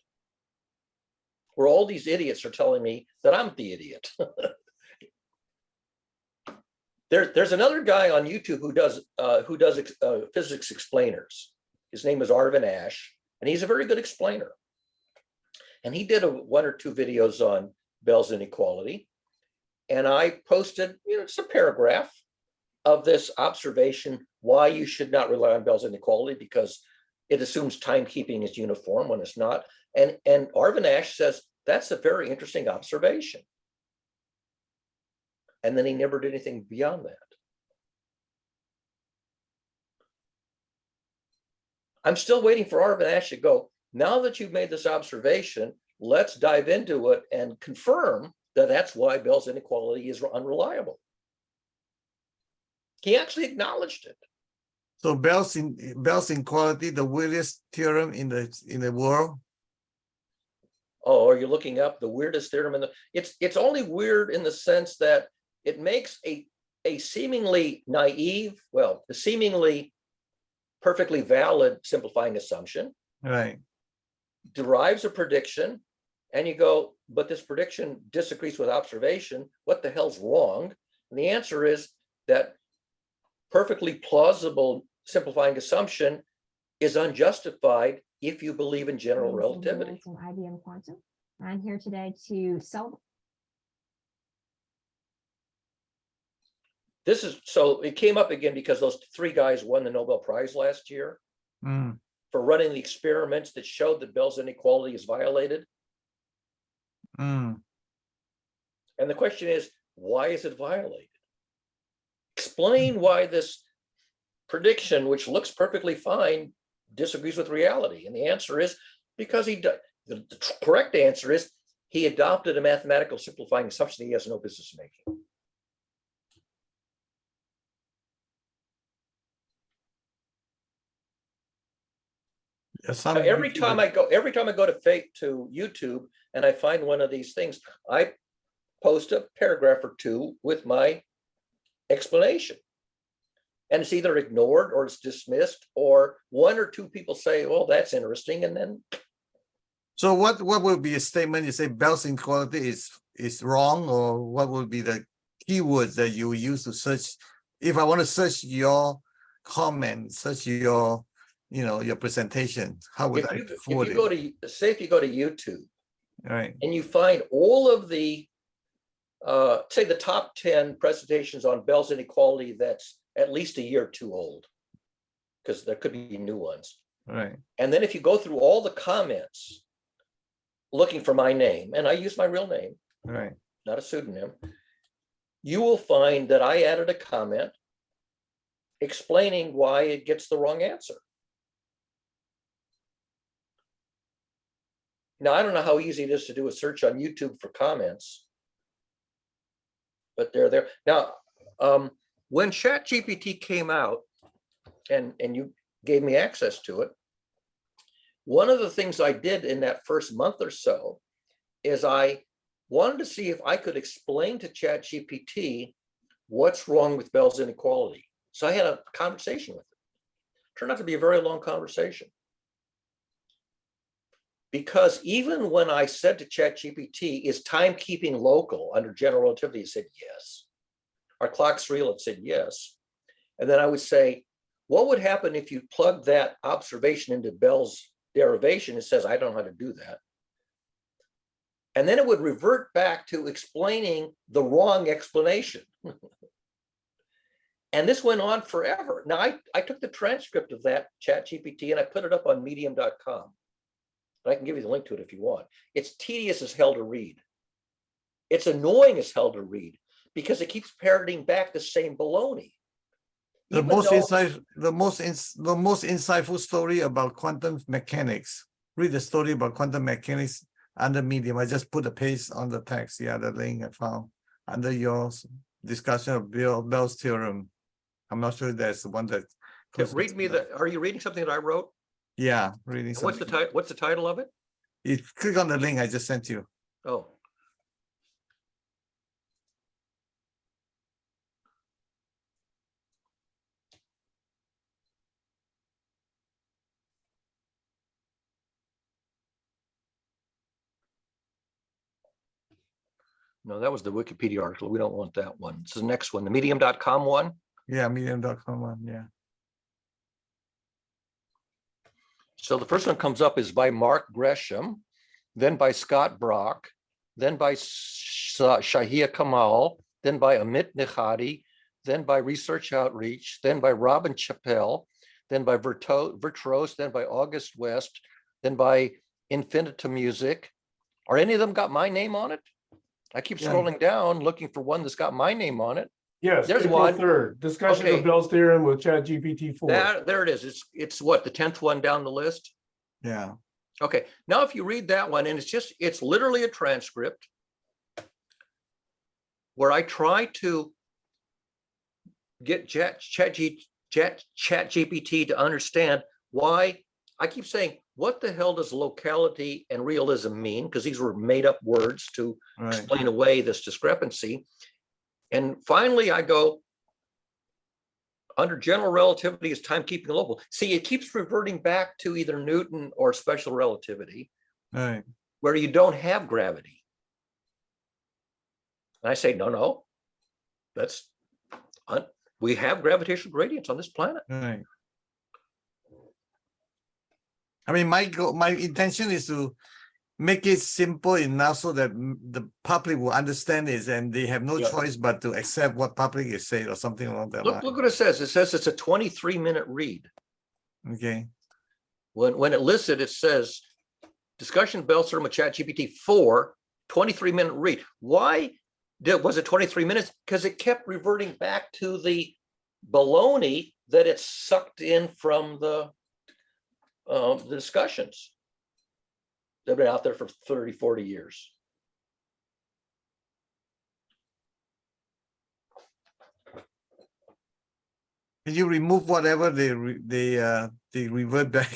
where all these idiots are telling me that I'm the idiot. There's another guy on YouTube who does physics explainers. His name is Arvin Ash, and he's a very good explainer. And he did one or two videos on Bell's inequality. And I posted, just a paragraph of this observation, why you should not rely on Bell's inequality, because it assumes timekeeping is uniform when it's not. And Arvin Ash says, that's a very interesting observation. And then he never did anything beyond that. I'm still waiting for Arvin Ash to go, now that you've made this observation, let's dive into it and confirm that that's why Bell's inequality is unreliable. He actually acknowledged it. So Bell's inequality, the weirdest theorem in the world. Oh, are you looking up the weirdest theorem in the? It's only weird in the sense that it makes a seemingly naive, a seemingly perfectly valid simplifying assumption, Right. derives a prediction, and you go, but this prediction disagrees with observation. What the hell's wrong? And the answer is that perfectly plausible simplifying assumption is unjustified if you believe in general relativity. From IBM Quantum. I'm here today to sell. So it came up again because those three guys won the Nobel Prize last year for running the experiments that showed that Bell's inequality is violated. And the question is, why is it violated? Explain why this prediction, which looks perfectly fine, disagrees with reality. And the answer is because the correct answer is he adopted a mathematical simplifying assumption he has no business making. Every time I go to YouTube and I find one of these things, I post a paragraph or two with my explanation. And it's either ignored or it's dismissed, or one or two people say, well, that's interesting. And then. So what would be a statement? You say Bell's inequality is wrong, or what would be the keywords that you use to search? If I want to search your comment, search your presentation, how would I forward it? If you go to YouTube Right. and you find all of the, say the top 10 presentations on Bell's inequality that's at least a year or two old, because there could be new ones. Right. And then if you go through all the comments looking for my name, and I use my real name, Right. not a pseudonym, you will find that I added a comment explaining why it gets the wrong answer. Now, I don't know how easy it is to do a search on YouTube for comments, but they're there. Now, when ChatGPT came out and you gave me access to it, one of the things I did in that first month or so is I wanted to see if I could explain to ChatGPT what's wrong with Bell's inequality. So I had a conversation with it. Turned out to be a very long conversation. Because even when I said to ChatGPT, is timekeeping local under general relativity, it said yes. Are clocks real? It said yes. And then I would say, what would happen if you plug that observation into Bell's derivation? It says, I don't know how to do that. And then it would revert back to explaining the wrong explanation. And this went on forever. Now, I took the transcript of that ChatGPT and I put it up on medium.com. I can give you the link to it if you want. It's tedious as hell to read. It's annoying as hell to read because it keeps parroting back the same baloney. The most insightful story about quantum mechanics. Read the story about quantum mechanics under Medium. I just put a paste on the text. Yeah, the link I found under your discussion of Bell's theorem. I'm not sure that's the one that. Read me the. Are you reading something that I wrote? Yeah, reading. And what's the title? What's the title of it? You click on the link I just sent you. Oh. No, that was the Wikipedia article. We don't want that one. This is the next one, the medium.com one. Yeah, medium.com one. Yeah. So the first one comes up is by Mark Gresham, then by Scott Brock, then by Shahia Kamal, then by Amit Nihadi, then by Research Outreach, then by Robin Chappell, then by Virtuose, then by August West, then by Infinita Music. Are any of them got my name on it? I keep scrolling down looking for one that's got my name on it. Yes, There's April one. 3rd, discussion Okay. of Bell's theorem with ChatGPT 4. There it is. It's what, the 10th one down the list? Yeah. Okay, now if you read that one, and it's literally a transcript where I try to get ChatGPT to understand why I keep saying, what the hell does locality and realism mean? Because these were made up words to explain away this discrepancy. And finally, I go, under general relativity is timekeeping local. See, it keeps reverting back to either Newton or special relativity, Right. where you don't have gravity. And I say, no, we have gravitational gradients on this planet. Right. I mean, my intention is to make it simple enough so that the public will understand it and they have no choice but to accept what public is saying or something along that line. Look what it says. It says it's a 23-minute read. Okay. When it lists it, it says discussion of Bell's theorem with ChatGPT 4, 23-minute read. Why was it 23 minutes? Because it kept reverting back to the baloney that it sucked in from the discussions. They've been out there for 30, 40 years. Can you remove whatever they revert back?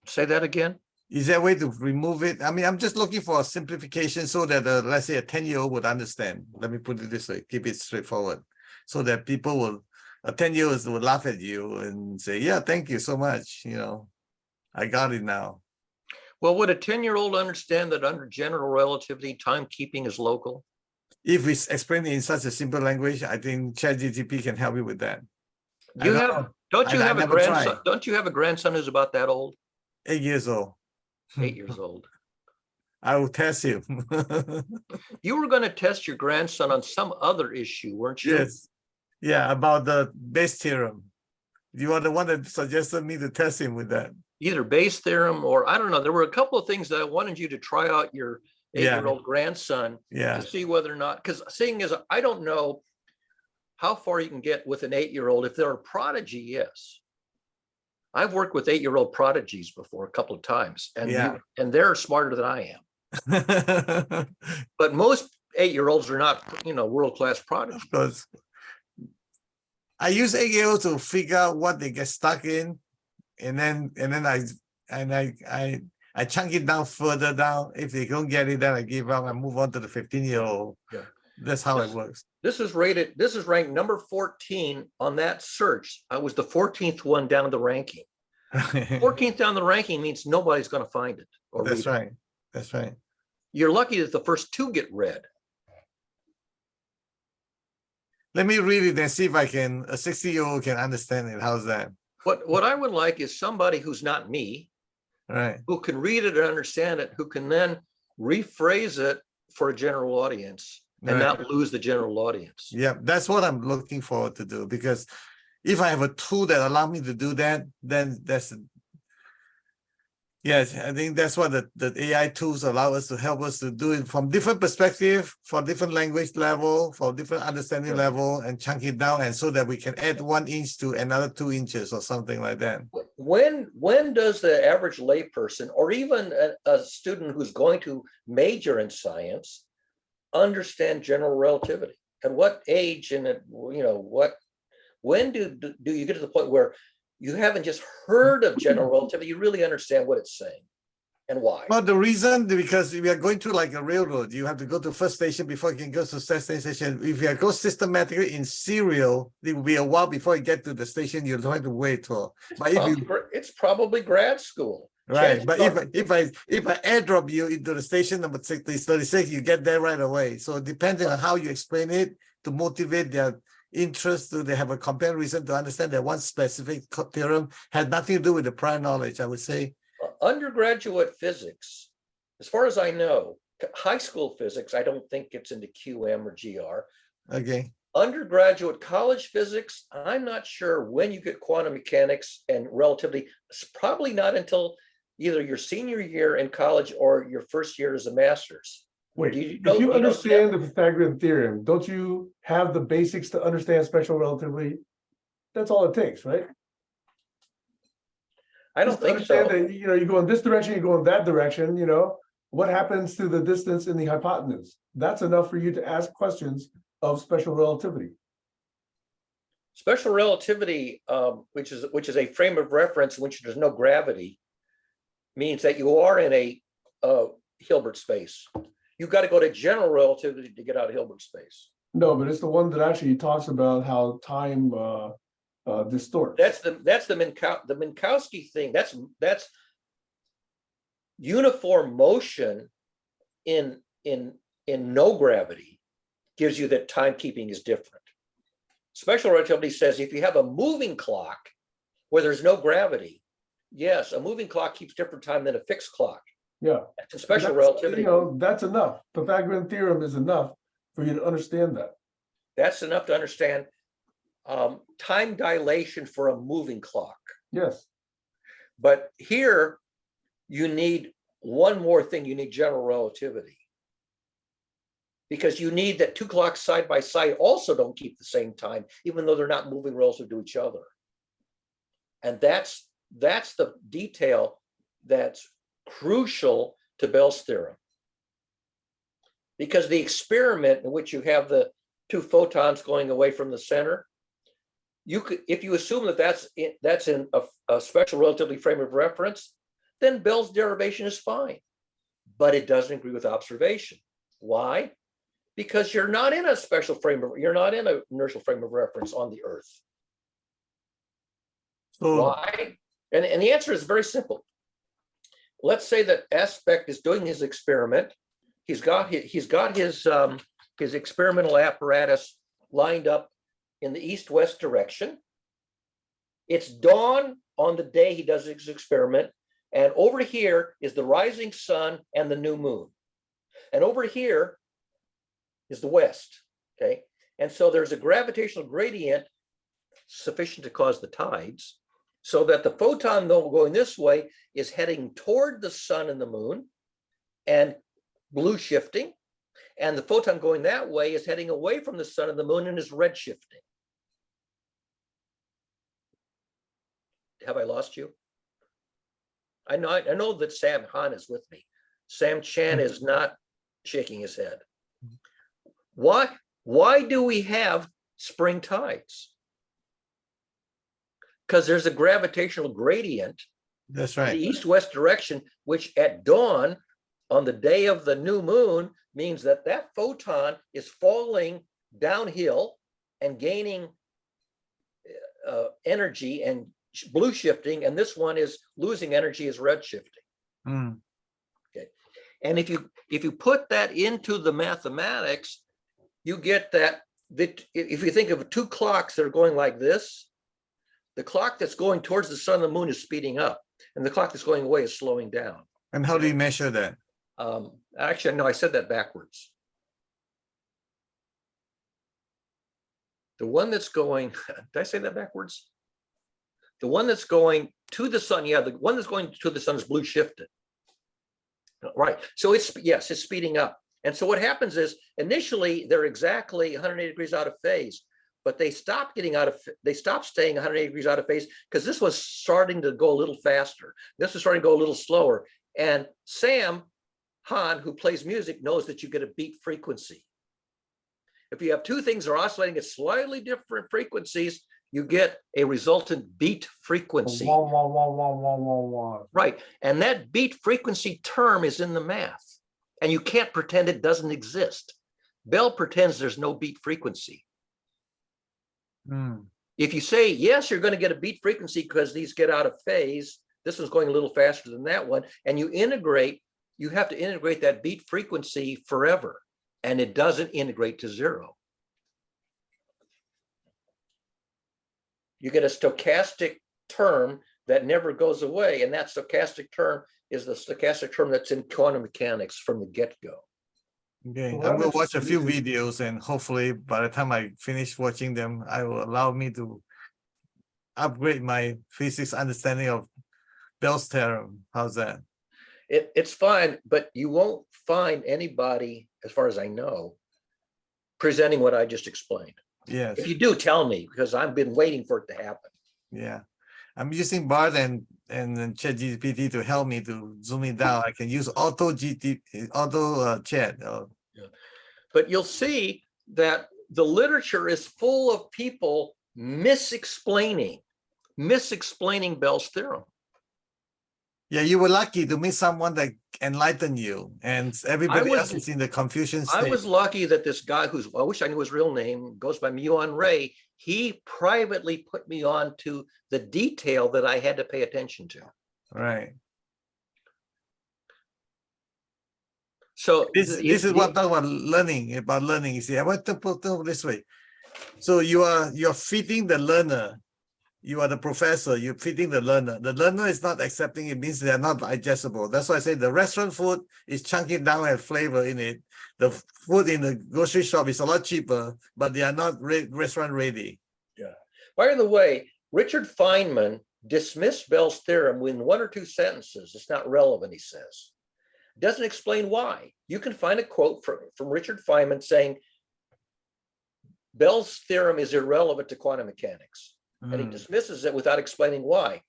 Say that again. Is there a way to remove it? I mean, I'm just looking for a simplification so that let's say a 10-year-old would understand. Let me put it this way, keep it straightforward, so that people will, a 10-year-old would laugh at you and say, yeah, thank you so much. You know, I got it now. Well, would a 10-year-old understand that under general relativity, timekeeping is local? If we explain it in such a simple language, I think ChatGPT can help you with that. Don't you have a grandson who's about that old? 8 years old. 8 years old. I will test him. You were going to test your grandson on some other issue, weren't you? Yes. Yeah, about the Bayes theorem. You are the one that suggested me to test him with that. Either Bayes theorem or I don't know. There were a couple of things that I wanted you to try out your 8-year-old grandson Yeah. to see whether or not, because seeing as I don't know how far you can get with an 8-year-old. If they're a prodigy, yes. I've worked with 8-year-old prodigies before a couple of times, and Yeah. and they're smarter than I am. But most 8-year-olds are not, world-class prodigies. Of course. I use 8-year-olds to figure out what they get stuck in, and then I chunk it down further down. If they don't get it, then I give up and move on to the 15-year-old. Yeah. That's how it works. This is ranked number 14 on that search. I was the 14th one down the ranking. 14th down the ranking means nobody's going to find it. That's right. That's right. You're lucky that the first 2 get read. Let me read it and see if a 60-year-old can understand it. How's that? What I would like is somebody who's not me, Right. who can read it and understand it, who can then rephrase it for a general audience and Right. not lose the general audience. Yeah, that's what I'm looking forward to do, because if I have a tool that allows me to do that, then yes, I think that's what the AI tools allow us to help us to do it from different perspective, for different language level, for different understanding level, and chunk it down, and so that we can add 1 inch to another 2 inches or something like that. When does the average layperson, or even a student who's going to major in science, understand general relativity? At what age when do you get to the point where you haven't just heard of general relativity, you really understand what it's saying and why? Well, the reason, because we are going through like a railroad, you have to go to first station before you can go to second station. If you go systematically in serial, it will be a while before you get to the station you're going to wait for. But It's probably grad school. right, but if I airdrop you into the station number 36, you get there right away. So depending on how you explain it to motivate their interest, they have a compelling reason to understand that one specific theorem had nothing to do with the prior knowledge, I would say. Undergraduate physics, as far as I know, high school physics, I don't think gets into QM or GR. Okay. Undergraduate college physics, I'm not sure when you get quantum mechanics and relativity. It's probably not until either your senior year in college or your first year as a master's. Wait, if you understand the Pythagorean theorem, don't you have the basics to understand special relativity? That's all it takes, right? I don't think so. That, you go in this direction, you go in that direction, what happens to the distance in the hypotenuse? That's enough for you to ask questions of special relativity. Special relativity, which is a frame of reference in which there's no gravity, means that you are in a Hilbert space. You've got to go to general relativity to get out of Hilbert space. No, but it's the one that actually talks about how time distorts. That's the Minkowski thing. That's uniform motion in no gravity gives you that timekeeping is different. Special relativity says if you have a moving clock where there's no gravity, yes, a moving clock keeps different time than a fixed clock. Yeah. And special relativity. That's enough. Pythagorean theorem is enough for you to understand that. That's enough to understand time dilation for a moving clock. Yes. But here you need one more thing. You need general relativity. Because you need that 2 clocks side by side also don't keep the same time, even though they're not moving relative to each other. And that's the detail that's crucial to Bell's theorem. Because the experiment in which you have the 2 photons going away from the center, you could, if you assume that that's in a special relativity frame of reference, then Bell's derivation is fine. But it doesn't agree with observation. Why? Because you're not in a special frame of, you're not in an inertial frame of reference on the Earth. So, why? And the answer is very simple. Let's say that Aspect is doing his experiment. He's got his experimental apparatus lined up in the east-west direction. It's dawn on the day he does his experiment. And over here is the rising sun and the new moon. And over here is the west, okay? And so there's a gravitational gradient sufficient to cause the tides, so that the photon, though going this way, is heading toward the sun and the moon and blue shifting. And the photon going that way is heading away from the sun and the moon and is red shifting. Have I lost you? I know that Sam Han is with me. Sam Chan is not shaking his head. Why do we have spring tides? Because there's a gravitational gradient. That's in right. the east-west direction, which at dawn on the day of the new moon means that that photon is falling downhill and gaining energy and blue shifting, and this one is losing energy as red shifting. Mm. Okay, and if you put that into the mathematics, you get that if you think of two clocks that are going like this, the clock that's going towards the sun and the moon is speeding up, and the clock that's going away is slowing down. And how do you measure that? Actually, no, I said that backwards. The one that's going, did I say that backwards? The one that's going to the sun, yeah, the one that's going to the sun is blue shifted. Right, so it's, yes, it's speeding up. And so what happens is initially they're exactly 180 degrees out of phase, but they stopped staying 180 degrees out of phase because this was starting to go a little faster. This was starting to go a little slower. And Sam Han, who plays music, knows that you get a beat frequency. If you have two things that are oscillating at slightly different frequencies, you get a resultant beat frequency. Wah, wah, wah, wah, wah, wah, wah. Right, and that beat frequency term is in the math, and you can't pretend it doesn't exist. Bell pretends there's no beat frequency. Mm. If you say, yes, you're going to get a beat frequency because these get out of phase, this one's going a little faster than that one, and you have to integrate that beat frequency forever, and it doesn't integrate to zero. You get a stochastic term that never goes away, and that stochastic term is the stochastic term that's in quantum mechanics from the get-go. Okay, Well, I'm that gonna makes watch a few sense. videos, and hopefully by the time I finish watching them, I will allow me to upgrade my physics understanding of Bell's theorem. How's that? It's fine, but you won't find anybody, as far as I know, presenting what I just explained. Yes, If you do, tell me, because I've been waiting for it to happen. yeah. I'm using Bard and ChatGPT to help me to zoom it down. I can use auto chat. But you'll see that the literature is full of people misexplaining Bell's theorem. Yeah, you were lucky to meet someone that enlightened you, and everybody was- else is in the confusion I state. was lucky that this guy who's, I wish I knew his real name, goes by Muon Ray, he privately put me on to the detail that I had to pay attention to. Right. So This is what I'm talking about learning. You see, I want to put it this way. So you're feeding the learner. You are the professor, you're feeding the learner. The learner is not accepting it, means they're not digestible. That's why I say the restaurant food is chunky down and flavor in it. The food in the grocery shop is a lot cheaper, but they are not restaurant ready. yeah. By the way, Richard Feynman dismissed Bell's theorem in one or two sentences. It's not relevant, he says. Doesn't explain why. You can find a quote from Richard Feynman saying Bell's theorem is irrelevant to quantum mechanics. And he dismisses it without explaining why.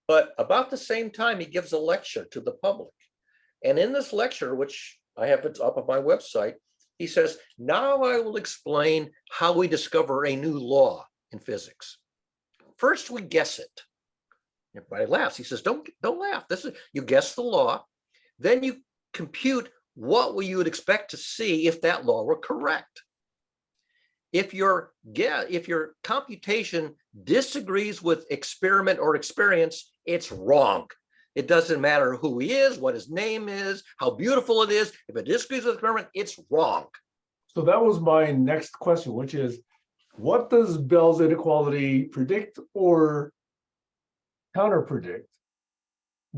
But about the same time, he gives a lecture to the public. And in this lecture, which I have it up on my website, he says, now I will explain how we discover a new law in physics. First, we guess it. Everybody laughs. He says, don't laugh. This is, you guess the law. Then you compute what you would expect to see if that law were correct. If your computation disagrees with experiment or experience, it's wrong. It doesn't matter who he is, what his name is, how beautiful it is. If it disagrees with experiment, it's wrong. So that was my next question, which is, what does Bell's inequality predict or counter predict?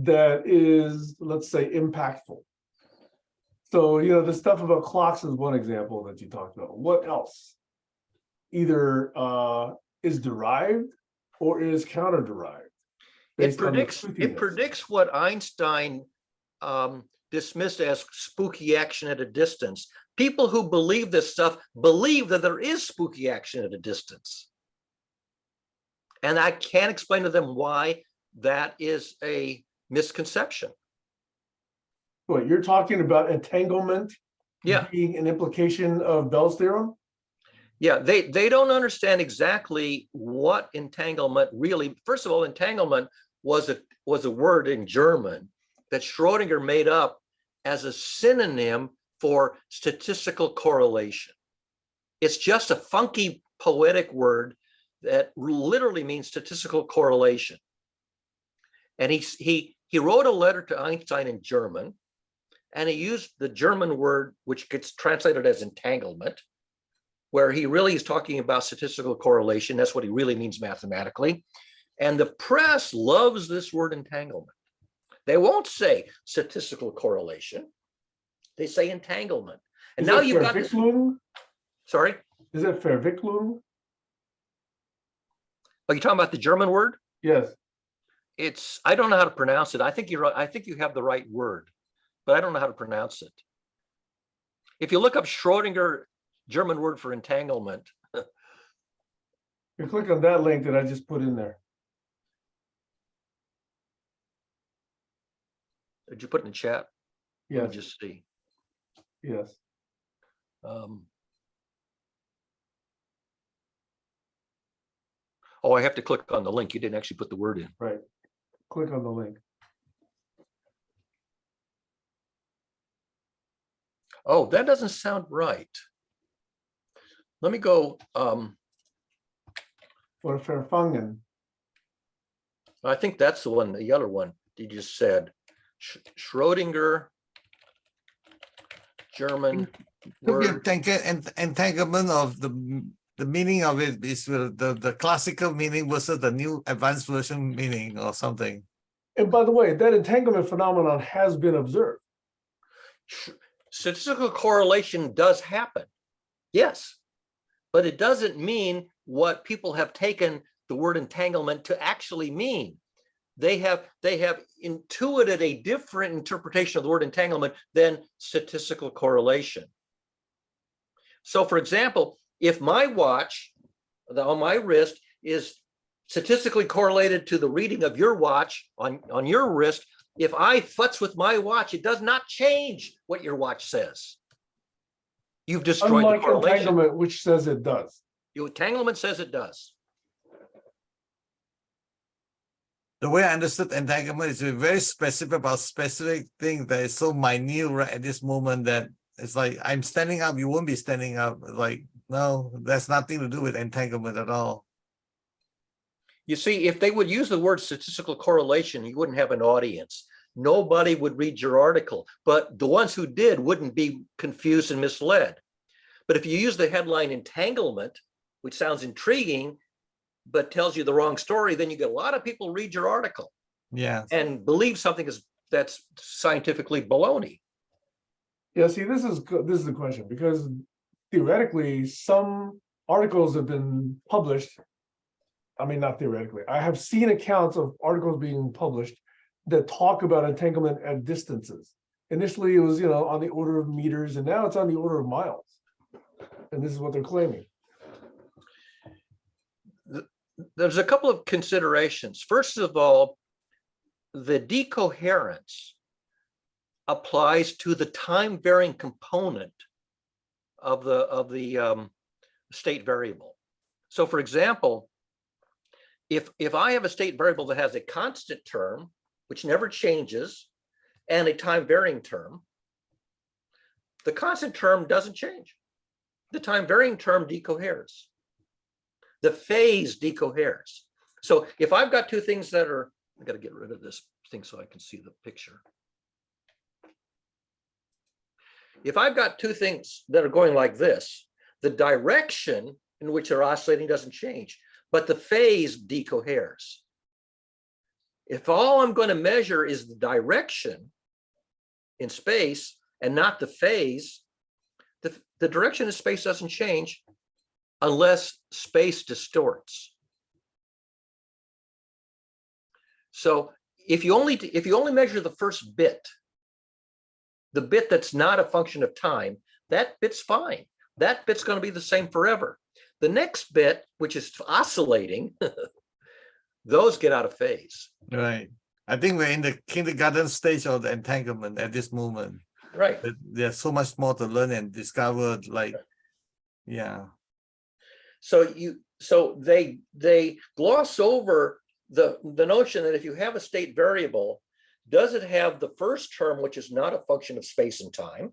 that is, let's say, impactful. So, the stuff about clocks is one example that you talked about. What else? Either is derived or is counter-derived. It predicts what Einstein dismissed as spooky action at a distance. People who believe this stuff believe that there is spooky action at a distance. And I can't explain to them why that is a misconception. What, you're talking about entanglement Yeah. being an implication of Bell's theorem? Yeah, they don't understand exactly what entanglement really. First of all, entanglement was a word in German that Schrodinger made up as a synonym for statistical correlation. It's just a funky poetic word that literally means statistical correlation. And he wrote a letter to Einstein in German, and he used the German word, which gets translated as entanglement, where he really is talking about statistical correlation. That's what he really means mathematically. And the press loves this word entanglement. They won't say statistical correlation. They say entanglement. And now you've got this. Sorry? Is that Verwicklung? Are you talking about the German word? Yes. I don't know how to pronounce it. I think you're right. I think you have the right word, but I don't know how to pronounce it. If you look up Schrodinger German word for entanglement. You click on that link that I just put in there. Did you put in the chat? Let Yes. me just see. Yes. Oh, I have to click on the link. You didn't actually put the word in. Right. Click on the link. Oh, that doesn't sound right. Let me go. Or Verfangen. I think that's the one, the other one you just said. Schrodinger German Could be word. entanglement of the meaning of it is the classical meaning versus the new advanced version meaning or something. And by the way, that entanglement phenomenon has been observed. Statistical correlation does happen. Yes, but it doesn't mean what people have taken the word entanglement to actually mean. They have intuited a different interpretation of the word entanglement than statistical correlation. So for example, if my watch on my wrist is statistically correlated to the reading of your watch on your wrist, if I futz with my watch, it does not change what your watch says. You've destroyed Unlike the correlation. entanglement, which says it does. Your entanglement says it does. The way I understood entanglement is very specific about specific thing that is so minute right at this moment that it's like I'm standing up, you won't be standing up. Like, no, that's nothing to do with entanglement at all. You see, if they would use the word statistical correlation, you wouldn't have an audience. Nobody would read your article, but the ones who did wouldn't be confused and misled. But if you use the headline entanglement, which sounds intriguing, but tells you the wrong story, then you get a lot of people read your article. Yeah. And believe something that's scientifically baloney. Yeah, see, this is the question, because theoretically, some articles have been published. I mean, not theoretically. I have seen accounts of articles being published that talk about entanglement at distances. Initially, it was, on the order of meters, and now it's on the order of miles. And this is what they're claiming. There's a couple of considerations. First of all, the decoherence applies to the time varying component of the state variable. So for example, if I have a state variable that has a constant term, which never changes, and a time varying term, the constant term doesn't change. The time varying term decoheres. The phase decoheres. So if I've got two things that are, I got to get rid of this thing so I can see the picture. If I've got two things that are going like this, the direction in which they're oscillating doesn't change, but the phase decoheres. If all I'm going to measure is the direction in space and not the phase, the direction of space doesn't change unless space distorts. So if you only measure the first bit, the bit that's not a function of time, that bit's fine. That bit's going to be the same forever. The next bit, which is oscillating, those get out of phase. Right. I think we're in the kindergarten stage of the entanglement at this moment. Right. But there's so much more to learn and discover. Like, yeah. So they gloss over the notion that if you have a state variable, does it have the first term, which is not a function of space and time,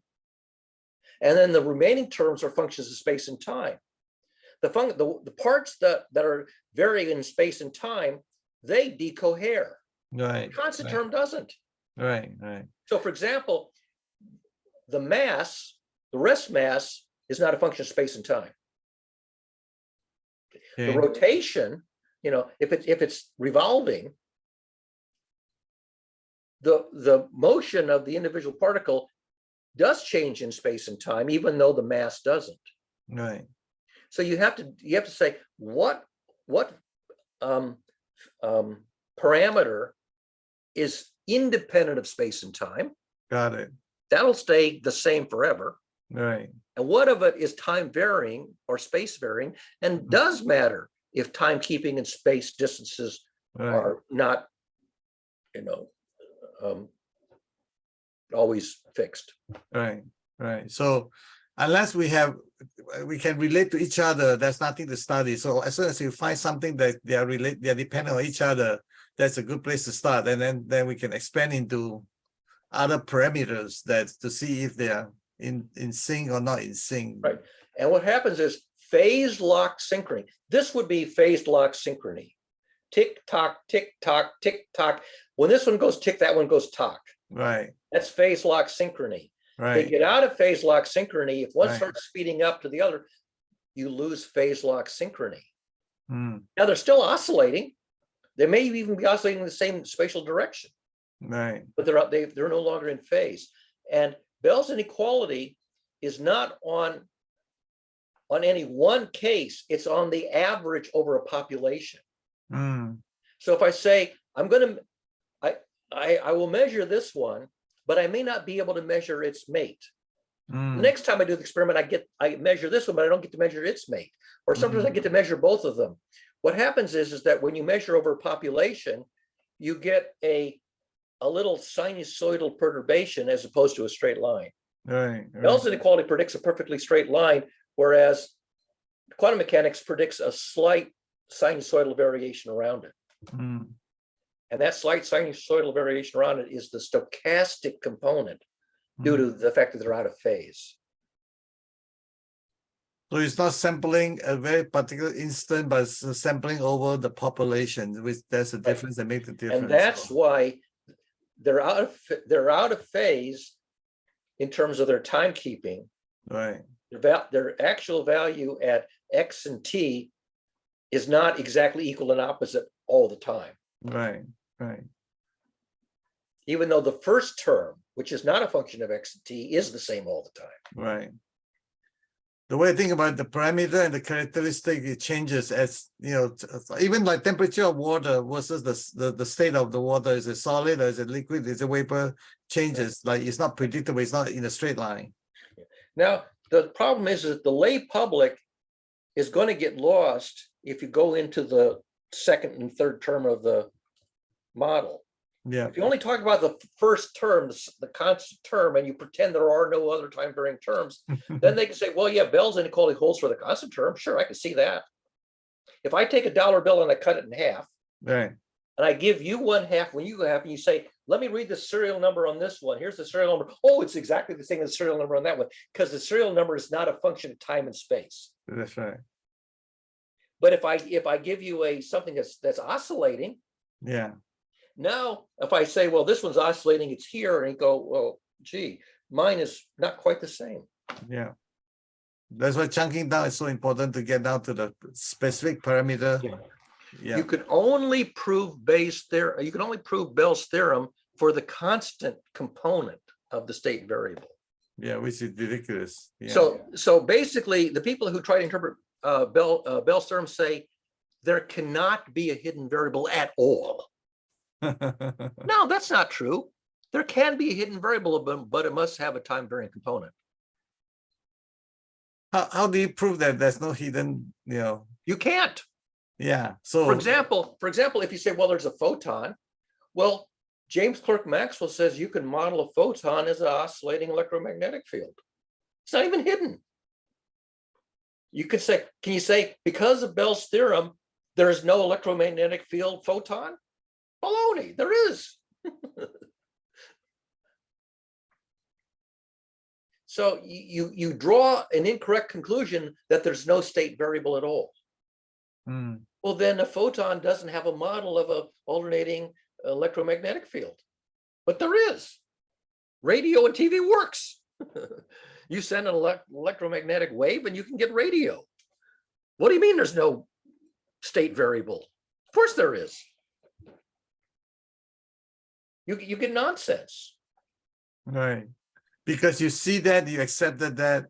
and then the remaining terms are functions of space and time. The parts that are varying in space and time, they decohere. Right. The constant right. term doesn't. Right. Right. So for example, the rest mass is not a function of space and time. Okay. The rotation, if it's revolving, the motion of the individual particle does change in space and time, even though the mass doesn't. Right. So you have to say what parameter is independent of space and time. Got it. That'll stay the same forever. Right. And what of it is time varying or space varying and does matter if timekeeping and space distances Right. are not, always fixed. Right. Right. So unless we can relate to each other, there's nothing to study. So as soon as you find something that they're dependent on each other, that's a good place to start. And then we can expand into other parameters to see if they are in sync or not in sync. Right. And what happens is phase lock synchrony. This would be phase lock synchrony. Tick tock, tick tock, tick tock. When this one goes tick, that one goes tock. Right. That's phase lock synchrony. They Right. get out of phase lock synchrony. If one Right. starts speeding up to the other, you lose phase lock synchrony. Mm. Now they're still oscillating. They may even be oscillating in the same spatial direction, Right. but they're no longer in phase. And Bell's inequality is not on any one case, it's on the average over a population. Mm. So if I say, I will measure this one, but I may not be able to measure its mate. Mm. The next time I do the experiment, I measure this one, but I don't get to measure its mate. Or sometimes I get to measure both of them. What happens is that when you measure over a population, you get a little sinusoidal perturbation as opposed to a straight line. Right. Bell's inequality predicts a perfectly straight line, whereas quantum mechanics predicts a slight sinusoidal variation around it. Mm. And that slight sinusoidal variation around it is the stochastic component due to the fact that they're out of phase. So it's not sampling a very particular instant, but it's sampling over the population, which there's a difference that makes the difference. And that's why they're out of phase in terms of their timekeeping. right. Their actual value at X and T is not exactly equal and opposite all the time. Right. Right. Even though the first term, which is not a function of X and T, is the same all the time. Right. The way I think about the parameter and the characteristic, it changes as even like temperature of water versus the state of the water. Is it solid or is it liquid? Is it vapor? Changes. Like it's not predictable. It's not in a straight line. Now, the problem is that the lay public is going to get lost if you go into the second and third term of the model. Yeah. If you only talk about the first term, the constant term, and you pretend there are no other time varying terms, then they can say, well, yeah, Bell's inequality holds for the constant term. Sure, I can see that. If I take a dollar bill and I cut it in half, Right. and I give you one half when you go half, and you say, let me read the serial number on this one. Here's the serial number. Oh, it's exactly the same as the serial number on that one, because the serial number is not a function of time and space. That's right. But if I give you something that's oscillating, Yeah. now if I say, well, this one's oscillating, it's here, and you go, well, gee, mine is not quite the same. Yeah. That's why chunking down is so important to get down to the specific parameter. Yeah. Yeah. You can only prove you can only prove Bell's theorem for the constant component of the state variable. Yeah, which is ridiculous. Yeah. So basically, the people who try to interpret Bell's theorem say there cannot be a hidden variable at all. No, that's not true. There can be a hidden variable, but it must have a time varying component. How do you prove that there's no hidden, You can't. yeah. So For example, if you say, well, there's a photon, well, James Clerk Maxwell says you can model a photon as an oscillating electromagnetic field. It's not even hidden. Can you say, because of Bell's theorem, there is no electromagnetic field photon? Baloney, there is. So you draw an incorrect conclusion that there's no state variable at all. Well, then a photon doesn't have a model of an alternating electromagnetic field, but there is. Radio and TV works. You send an electromagnetic wave and you can get radio. What do you mean there's no state variable? Of course there is. You get nonsense. right, because you see that, you accepted that,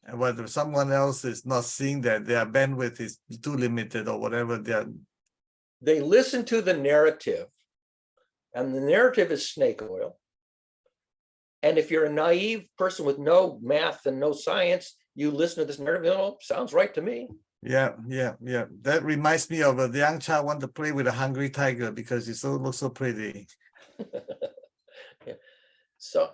and whether someone else is not seeing that, their bandwidth is too limited or whatever, They listen to the narrative, and the narrative is snake oil. And if you're a naive person with no math and no science, you listen to this narrative, sounds right to me. yeah. That reminds me of the young child want to play with a hungry tiger because it looks so pretty. Yeah. So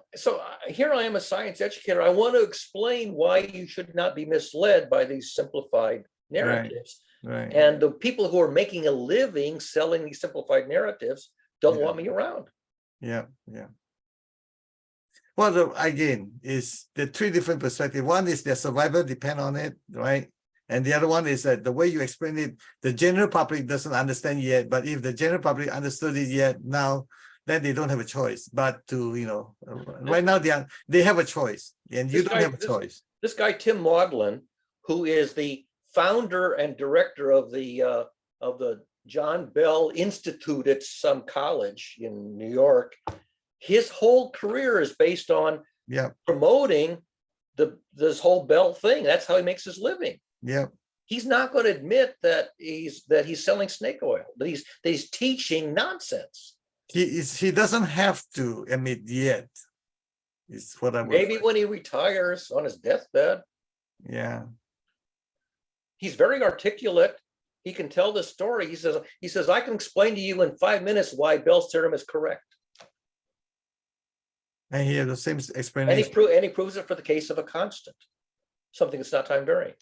here I am, a science educator. I want to explain why you should not be misled by these simplified narratives. Right. And the people who are making a living selling these simplified narratives don't Yeah. want me around. Yeah. Well, again, is the three different perspectives. One is their survival depend on it, right? And the other one is that the way you explain it, the general public doesn't understand yet. But if the general public understood it yet now, then they don't have a choice. But to, right now they have a choice, and you don't have a choice. This guy, Tim Maudlin, who is the founder and director of the John Bell Institute at some college in New York, his whole career is based on promoting this whole Bell thing. That's how he makes his living. Yeah. He's not going to admit that he's selling snake oil, that he's teaching nonsense. He doesn't have to admit yet. Is what I'm maybe when he retires on his deathbed. Yeah. He's very articulate. He can tell the story. He says, I can explain to you in 5 minutes why Bell's theorem is correct. And he has the same explanation. And he proves it for the case of a constant, something that's not time varying.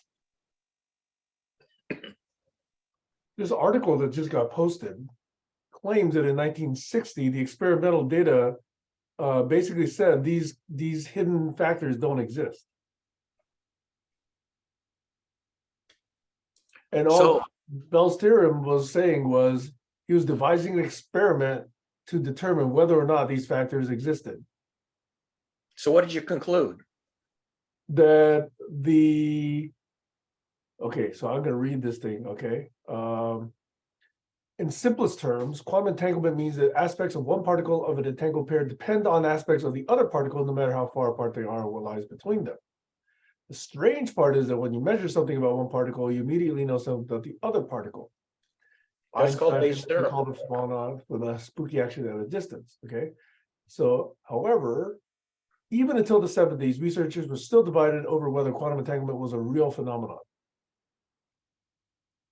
This article that just got posted claims that in 1960, the experimental data basically said these hidden factors don't exist. And all Bell's theorem was saying was he was devising an experiment to determine whether or not these factors existed. So what did you conclude? That okay, so I'm going to read this thing, okay? In simplest terms, quantum entanglement means that aspects of one particle of an entangled pair depend on aspects of the other particle, no matter how far apart they are or what lies between them. The strange part is that when you measure something about one particle, you immediately know something about the other particle. That's called Bayes' theorem. Called the phenomena with a spooky action at a distance, okay? So, however, even until the 70s, researchers were still divided over whether quantum entanglement was a real phenomenon.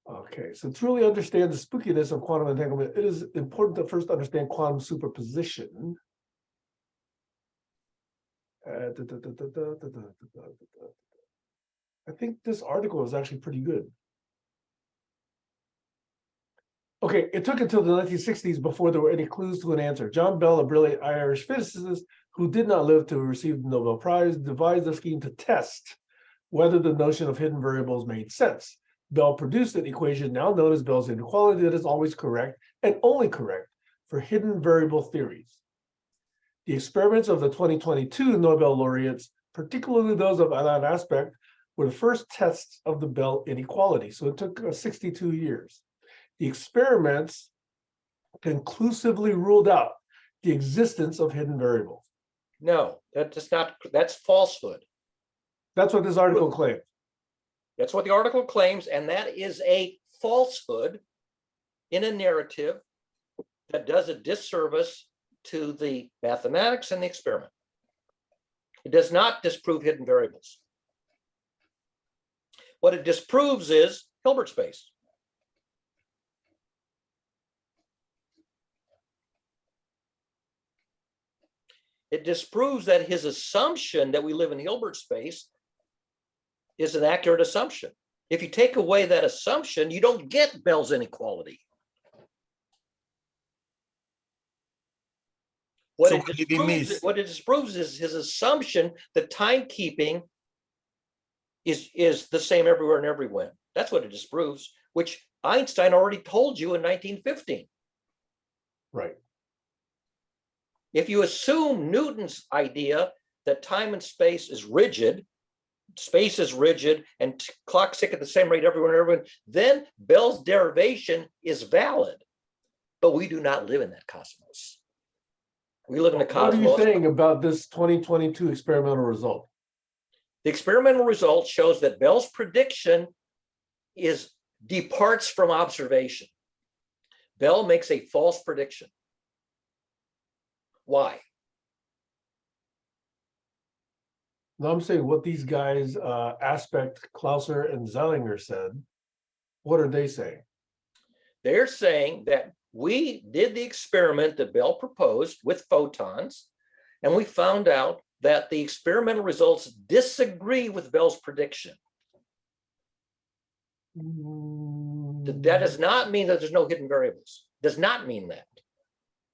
Okay, so to truly understand the spookiness of quantum entanglement, it is important to first understand quantum superposition. I think this article is actually pretty good. Okay, it took until the 1960s before there were any clues to an answer. John Bell, a brilliant Irish physicist who did not live to receive the Nobel Prize, devised a scheme to test whether the notion of hidden variables made sense. Bell produced an equation now known as Bell's inequality that is always correct and only correct for hidden variable theories. The experiments of the 2022 Nobel laureates, particularly those of Alain Aspect, were the first tests of the Bell inequality. So it took 62 years. the experiments conclusively ruled out the existence of hidden variables. No, that's falsehood. That's what this article claims. That's what the article claims, and that is a falsehood in a narrative that does a disservice to the mathematics and the experiment. It does not disprove hidden variables. What it disproves is Hilbert space. It disproves that his assumption that we live in Hilbert space is an accurate assumption. If you take away that assumption, you don't get Bell's inequality. What it disproves is his assumption that timekeeping is the same everywhere and everywhere. That's what it disproves, which Einstein already told you in 1915. Right. If you assume Newton's idea that time and space is rigid, and clocks tick at the same rate everywhere and everyone, then Bell's derivation is valid. But we do not live in that cosmos. We live in a cosmos. What are you saying about this 2022 experimental result? The experimental result shows that Bell's prediction departs from observation. Bell makes a false prediction. Why? No, I'm saying what these guys, Aspect, Clauser, and Zellinger said. What are they saying? They're saying that we did the experiment that Bell proposed with photons, and we found out that the experimental results disagree with Bell's prediction. That does not mean that there's no hidden variables. Does not mean that.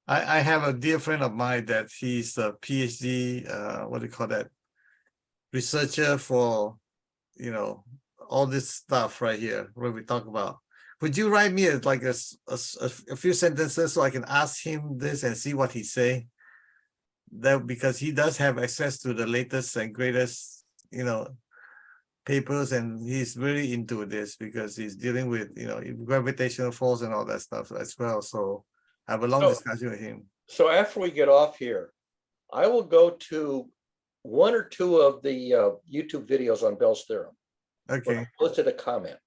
I have a dear friend of mine that he's a PhD, what do you call that? Researcher for, all this stuff right here, what we talk about. Would you write me like a few sentences so I can ask him this and see what he say? That because he does have access to the latest and greatest, papers, and he's very into this because he's dealing with, gravitational force and all that stuff as well. So I have a long discussion with him. So after we get off here, I will go to one or two of the YouTube videos on Bell's theorem. Okay. I posted a comment,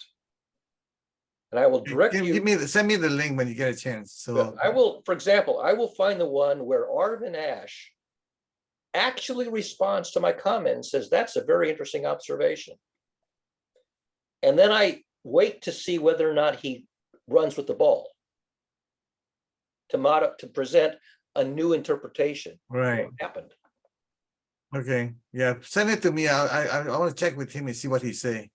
and I will direct you. Send me the link when you get a chance. So I will, for example, I will find the one where Arvin Ash actually responds to my comment and says, that's a very interesting observation. And then I wait to see whether or not he runs with the ball to present a new interpretation right. of what happened. Okay, yeah, send it to me. I want to check with him and see what he say.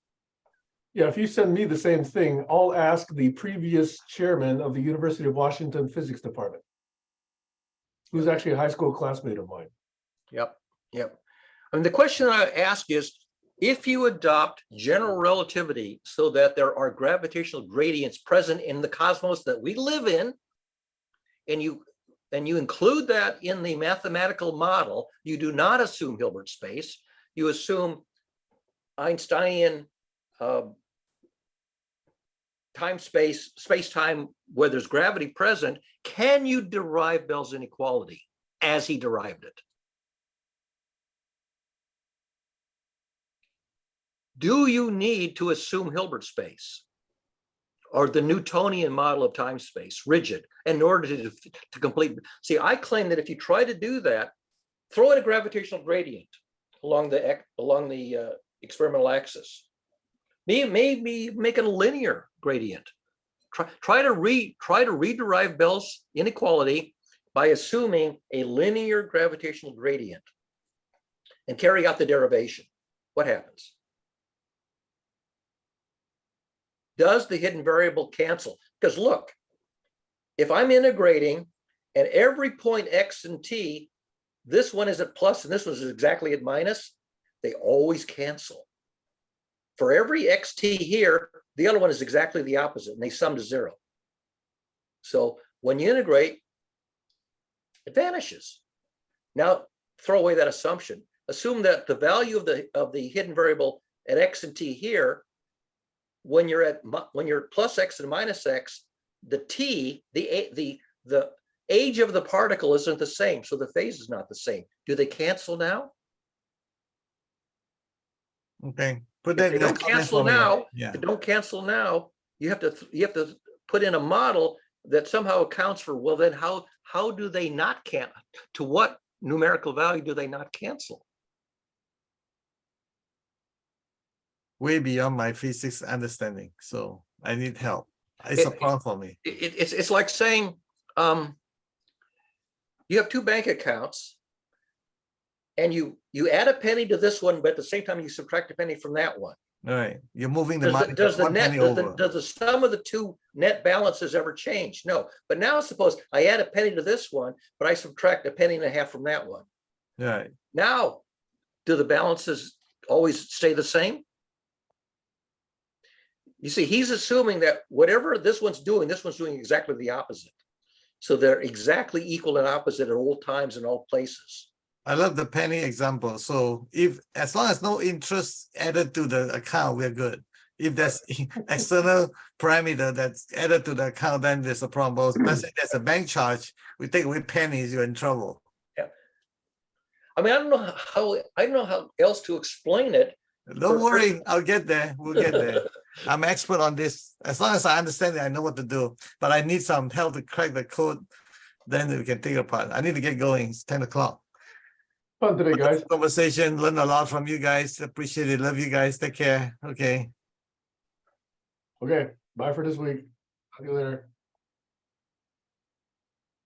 Yeah, if you send me the same thing, I'll ask the previous chairman of the University of Washington Physics Department, who's actually a high school classmate of mine. Yep. And the question I ask is, if you adopt general relativity so that there are gravitational gradients present in the cosmos that we live in, and you include that in the mathematical model, you do not assume Hilbert space, you assume Einsteinian space-time where there's gravity present, can you derive Bell's inequality as he derived it? Do you need to assume Hilbert space or the Newtonian model of time space, rigid, in order to complete? See, I claim that if you try to do that, throw in a gravitational gradient along the experimental axis. Maybe make it a linear gradient. Try to rederive Bell's inequality by assuming a linear gravitational gradient and carry out the derivation. What happens? Does the hidden variable cancel? Because look, if I'm integrating and every point x and t, this one is at plus and this one is exactly at minus, they always cancel. For every xt here, the other one is exactly the opposite, and they sum to 0. So when you integrate, it vanishes. Now throw away that assumption. Assume that the value of the hidden variable at x and t here, when you're plus x and minus x, the T, the age of the particle isn't the same, so the phase is not the same. Do they cancel now? Okay, put If that they in the don't comment cancel for me. now, if Yeah, they don't cancel now, you have to put in a model that somehow accounts for, well, then how do they not cancel? To what numerical value do they not cancel? way beyond my physics understanding, so I need help. It's a problem for me. It's like saying, you have two bank accounts and you add a penny to this one, but at the same time you subtract a penny from that one. All right, you're moving the Does money does the one net, penny does over. the sum of the two net balances ever change? No, but now suppose I add a penny to this one, but I subtract a penny and a half from that one. Right, Now, do the balances always stay the same? You see, he's assuming that whatever this one's doing exactly the opposite. So they're exactly equal and opposite at all times and all places. I love the penny example. So if, as long as no interest added to the account, we're good. If there's external parameter that's added to the account, then there's a problem. But let's say there's a bank charge, we take away pennies, you're in trouble. I mean, I don't know how else to explain it. Don't worry, I'll get there. We'll get there. I'm expert on this. As long as I understand it, I know what to do. But I need some help to crack the code. Then we can take it apart. I need to get going. It's 10 o'clock. Fun today, guys. Conversation, learn a lot from you guys. Appreciate it. Love you guys. Take care. Okay. Okay, bye for this week. See you later.